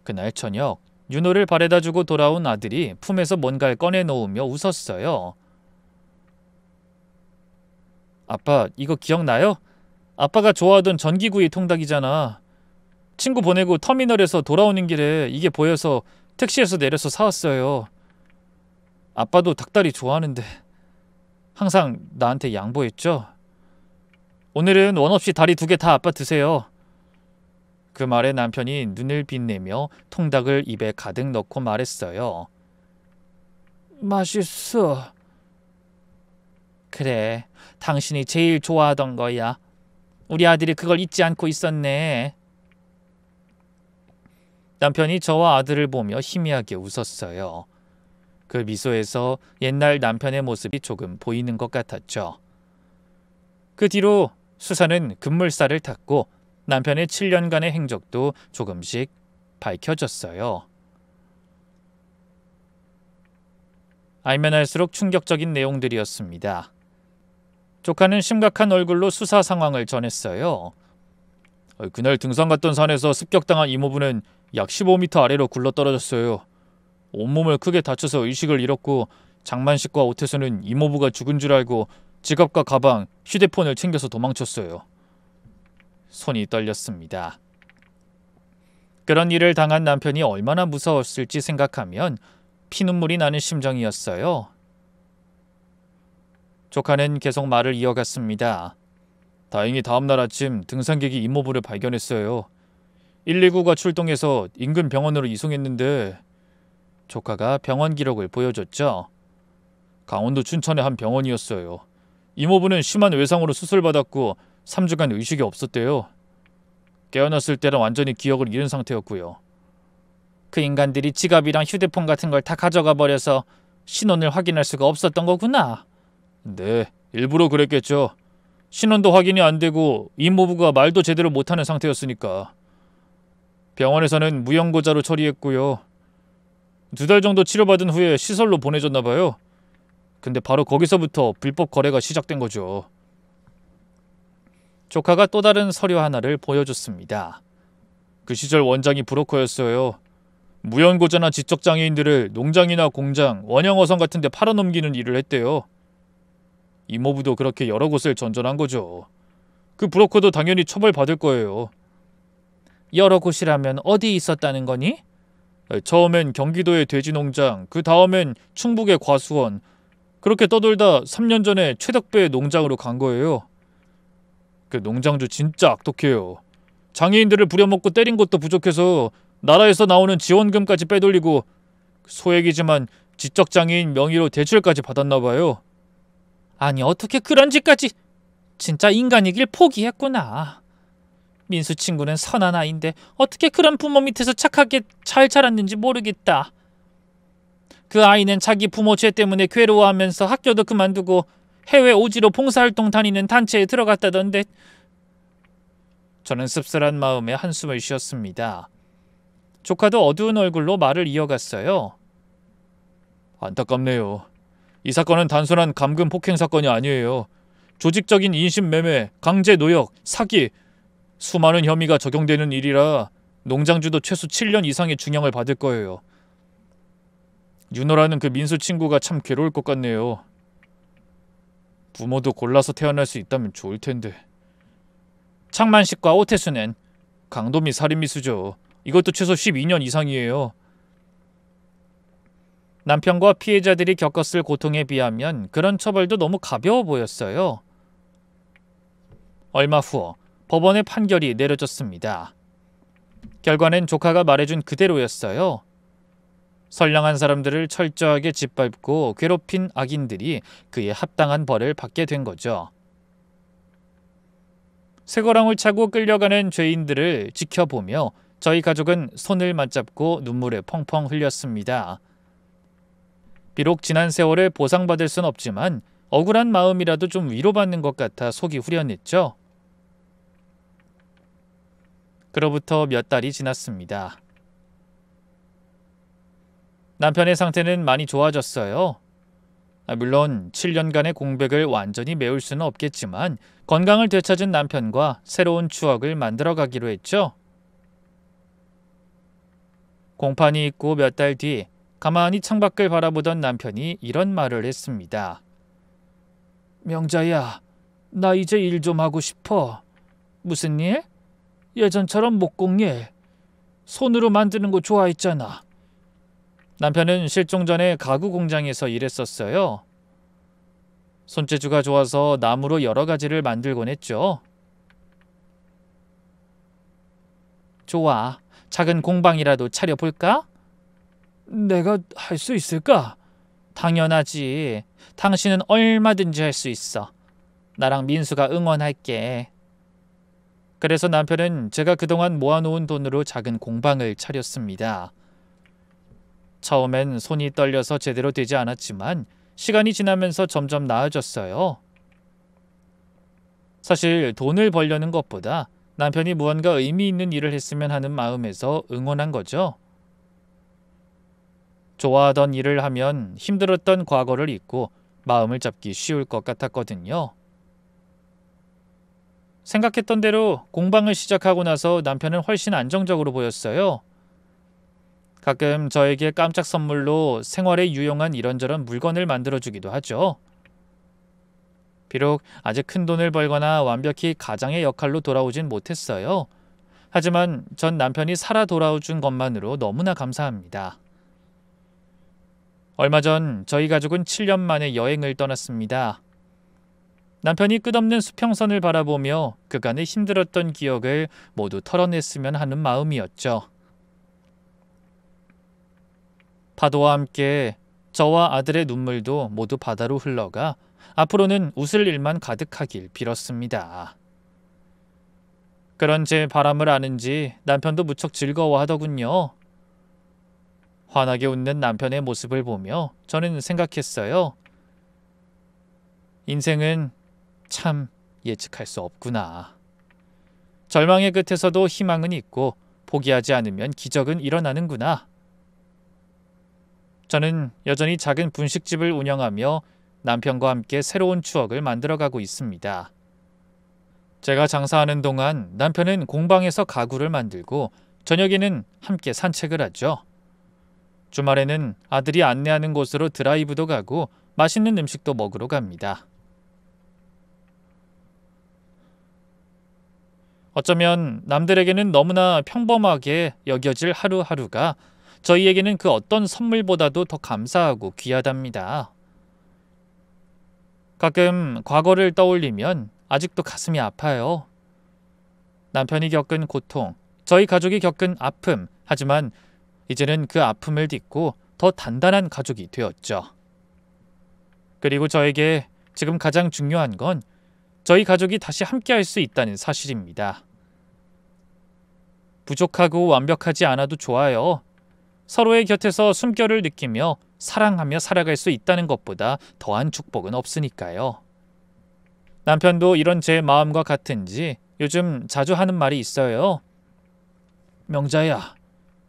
그날 저녁 윤호를 바래다주고 돌아온 아들이 품에서 뭔가를 꺼내놓으며 웃었어요. 아빠, 이거 기억나요? 아빠가 좋아하던 전기구이 통닭이잖아. 친구 보내고 터미널에서 돌아오는 길에 이게 보여서 택시에서 내려서 사왔어요. 아빠도 닭다리 좋아하는데 항상 나한테 양보했죠. 오늘은 원 없이 다리 2개 다 아빠 드세요. 그 말에 남편이 눈을 빛내며 통닭을 입에 가득 넣고 말했어요. 맛있어. 그래, 당신이 제일 좋아하던 거야. 우리 아들이 그걸 잊지 않고 있었네. 남편이 저와 아들을 보며 희미하게 웃었어요. 그 미소에서 옛날 남편의 모습이 조금 보이는 것 같았죠. 그 뒤로 수사는 급물살을 탔고 남편의 7년간의 행적도 조금씩 밝혀졌어요. 알면 알수록 충격적인 내용들이었습니다. 조카는 심각한 얼굴로 수사 상황을 전했어요. 그날 등산 갔던 산에서 습격당한 이모부는 약 15m 아래로 굴러떨어졌어요. 온몸을 크게 다쳐서 의식을 잃었고 장만식과 오태수는 이모부가 죽은 줄 알고 지갑과 가방, 휴대폰을 챙겨서 도망쳤어요. 손이 떨렸습니다. 그런 일을 당한 남편이 얼마나 무서웠을지 생각하면 피눈물이 나는 심정이었어요. 조카는 계속 말을 이어갔습니다. 다행히 다음날 아침 등산객이 이모부를 발견했어요. 119가 출동해서 인근 병원으로 이송했는데 조카가 병원 기록을 보여줬죠. 강원도 춘천의 한 병원이었어요. 이모부는 심한 외상으로 수술받았고 3주간 의식이 없었대요. 깨어났을 때는 완전히 기억을 잃은 상태였고요. 그 인간들이 지갑이랑 휴대폰 같은 걸 다 가져가 버려서 신원을 확인할 수가 없었던 거구나. 네, 일부러 그랬겠죠. 신원도 확인이 안 되고 이모부가 말도 제대로 못하는 상태였으니까. 병원에서는 무연고자로 처리했고요. 2달 정도 치료받은 후에 시설로 보내졌나 봐요. 근데 바로 거기서부터 불법 거래가 시작된 거죠. 조카가 또 다른 서류 하나를 보여줬습니다. 그 시절 원장이 브로커였어요. 무연고자나 지적장애인들을 농장이나 공장, 원형어선 같은 데 팔아넘기는 일을 했대요. 이모부도 그렇게 여러 곳을 전전한 거죠. 그 브로커도 당연히 처벌받을 거예요. 여러 곳이라면 어디 있었다는 거니? 처음엔 경기도의 돼지농장, 그 다음엔 충북의 과수원. 그렇게 떠돌다 3년 전에 최덕배의 농장으로 간 거예요. 그 농장주 진짜 악독해요. 장애인들을 부려먹고 때린 것도 부족해서 나라에서 나오는 지원금까지 빼돌리고 소액이지만 지적장애인 명의로 대출까지 받았나 봐요. 아니 어떻게 그런 짓까지. 진짜 인간이길 포기했구나. 민수 친구는 선한 아이인데 어떻게 그런 부모 밑에서 착하게 잘 자랐는지 모르겠다. 그 아이는 자기 부모 죄 때문에 괴로워하면서 학교도 그만두고 해외 오지로 봉사활동 다니는 단체에 들어갔다던데. 저는 씁쓸한 마음에 한숨을 쉬었습니다. 조카도 어두운 얼굴로 말을 이어갔어요. 안타깝네요. 이 사건은 단순한 감금 폭행 사건이 아니에요. 조직적인 인신매매, 강제 노역, 사기, 수많은 혐의가 적용되는 일이라 농장주도 최소 7년 이상의 중형을 받을 거예요. 윤호라는 그 민수 친구가 참 괴로울 것 같네요. 부모도 골라서 태어날 수 있다면 좋을 텐데. 창만식과 오태수는 강도 및 살인미수죠. 이것도 최소 12년 이상이에요. 남편과 피해자들이 겪었을 고통에 비하면 그런 처벌도 너무 가벼워 보였어요. 얼마 후 법원의 판결이 내려졌습니다. 결과는 조카가 말해준 그대로였어요. 선량한 사람들을 철저하게 짓밟고 괴롭힌 악인들이 그에 합당한 벌을 받게 된 거죠. 쇠고랑을 차고 끌려가는 죄인들을 지켜보며 저희 가족은 손을 맞잡고 눈물을 펑펑 흘렸습니다. 비록 지난 세월을 보상받을 순 없지만 억울한 마음이라도 좀 위로받는 것 같아 속이 후련했죠. 그로부터 몇 달이 지났습니다. 남편의 상태는 많이 좋아졌어요. 물론 7년간의 공백을 완전히 메울 수는 없겠지만 건강을 되찾은 남편과 새로운 추억을 만들어가기로 했죠. 공판이 있고 몇 달 뒤 가만히 창밖을 바라보던 남편이 이런 말을 했습니다. 명자야, 나 이제 일 좀 하고 싶어. 무슨 일? 예전처럼 목공예. 손으로 만드는 거 좋아했잖아. 남편은 실종 전에 가구 공장에서 일했었어요. 손재주가 좋아서 나무로 여러 가지를 만들곤 했죠. 좋아. 작은 공방이라도 차려볼까? 내가 할 수 있을까? 당연하지. 당신은 얼마든지 할 수 있어. 나랑 민수가 응원할게. 그래서 남편은 제가 그동안 모아놓은 돈으로 작은 공방을 차렸습니다. 처음엔 손이 떨려서 제대로 되지 않았지만 시간이 지나면서 점점 나아졌어요. 사실 돈을 벌려는 것보다 남편이 무언가 의미 있는 일을 했으면 하는 마음에서 응원한 거죠. 좋아하던 일을 하면 힘들었던 과거를 잊고 마음을 잡기 쉬울 것 같았거든요. 생각했던 대로 공방을 시작하고 나서 남편은 훨씬 안정적으로 보였어요. 가끔 저에게 깜짝 선물로 생활에 유용한 이런저런 물건을 만들어주기도 하죠. 비록 아직 큰 돈을 벌거나 완벽히 가장의 역할로 돌아오진 못했어요. 하지만 전 남편이 살아 돌아준 것만으로 너무나 감사합니다. 얼마 전 저희 가족은 7년 만에 여행을 떠났습니다. 남편이 끝없는 수평선을 바라보며 그간의 힘들었던 기억을 모두 털어냈으면 하는 마음이었죠. 파도와 함께 저와 아들의 눈물도 모두 바다로 흘러가 앞으로는 웃을 일만 가득하길 빌었습니다. 그런 제 바람을 아는지 남편도 무척 즐거워하더군요. 환하게 웃는 남편의 모습을 보며 저는 생각했어요. 인생은 참 예측할 수 없구나. 절망의 끝에서도 희망은 있고 포기하지 않으면 기적은 일어나는구나. 저는 여전히 작은 분식집을 운영하며 남편과 함께 새로운 추억을 만들어가고 있습니다. 제가 장사하는 동안 남편은 공방에서 가구를 만들고 저녁에는 함께 산책을 하죠. 주말에는 아들이 안내하는 곳으로 드라이브도 가고 맛있는 음식도 먹으러 갑니다. 어쩌면 남들에게는 너무나 평범하게 여겨질 하루하루가 저희에게는 그 어떤 선물보다도 더 감사하고 귀하답니다. 가끔 과거를 떠올리면 아직도 가슴이 아파요. 남편이 겪은 고통, 저희 가족이 겪은 아픔, 하지만 이제는 그 아픔을 딛고 더 단단한 가족이 되었죠. 그리고 저에게 지금 가장 중요한 건 저희 가족이 다시 함께할 수 있다는 사실입니다. 부족하고 완벽하지 않아도 좋아요. 서로의 곁에서 숨결을 느끼며 사랑하며 살아갈 수 있다는 것보다 더한 축복은 없으니까요. 남편도 이런 제 마음과 같은지 요즘 자주 하는 말이 있어요. 명자야,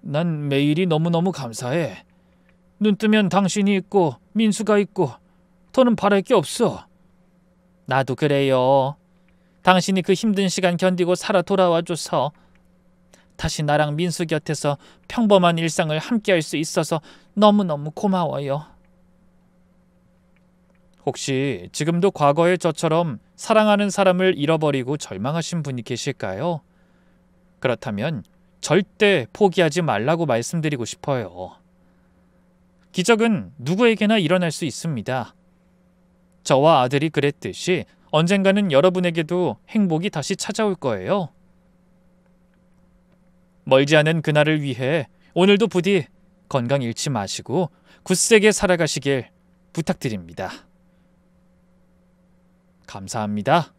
난 매일이 너무너무 감사해. 눈 뜨면 당신이 있고 민수가 있고 더는 바랄 게 없어. 나도 그래요. 당신이 그 힘든 시간 견디고 살아 돌아와줘서 다시 나랑 민수 곁에서 평범한 일상을 함께할 수 있어서 너무너무 고마워요. 혹시 지금도 과거의 저처럼 사랑하는 사람을 잃어버리고 절망하신 분이 계실까요? 그렇다면 절대 포기하지 말라고 말씀드리고 싶어요. 기적은 누구에게나 일어날 수 있습니다. 저와 아들이 그랬듯이 언젠가는 여러분에게도 행복이 다시 찾아올 거예요. 멀지 않은 그날을 위해 오늘도 부디 건강 잃지 마시고 굳세게 살아가시길 부탁드립니다. 감사합니다.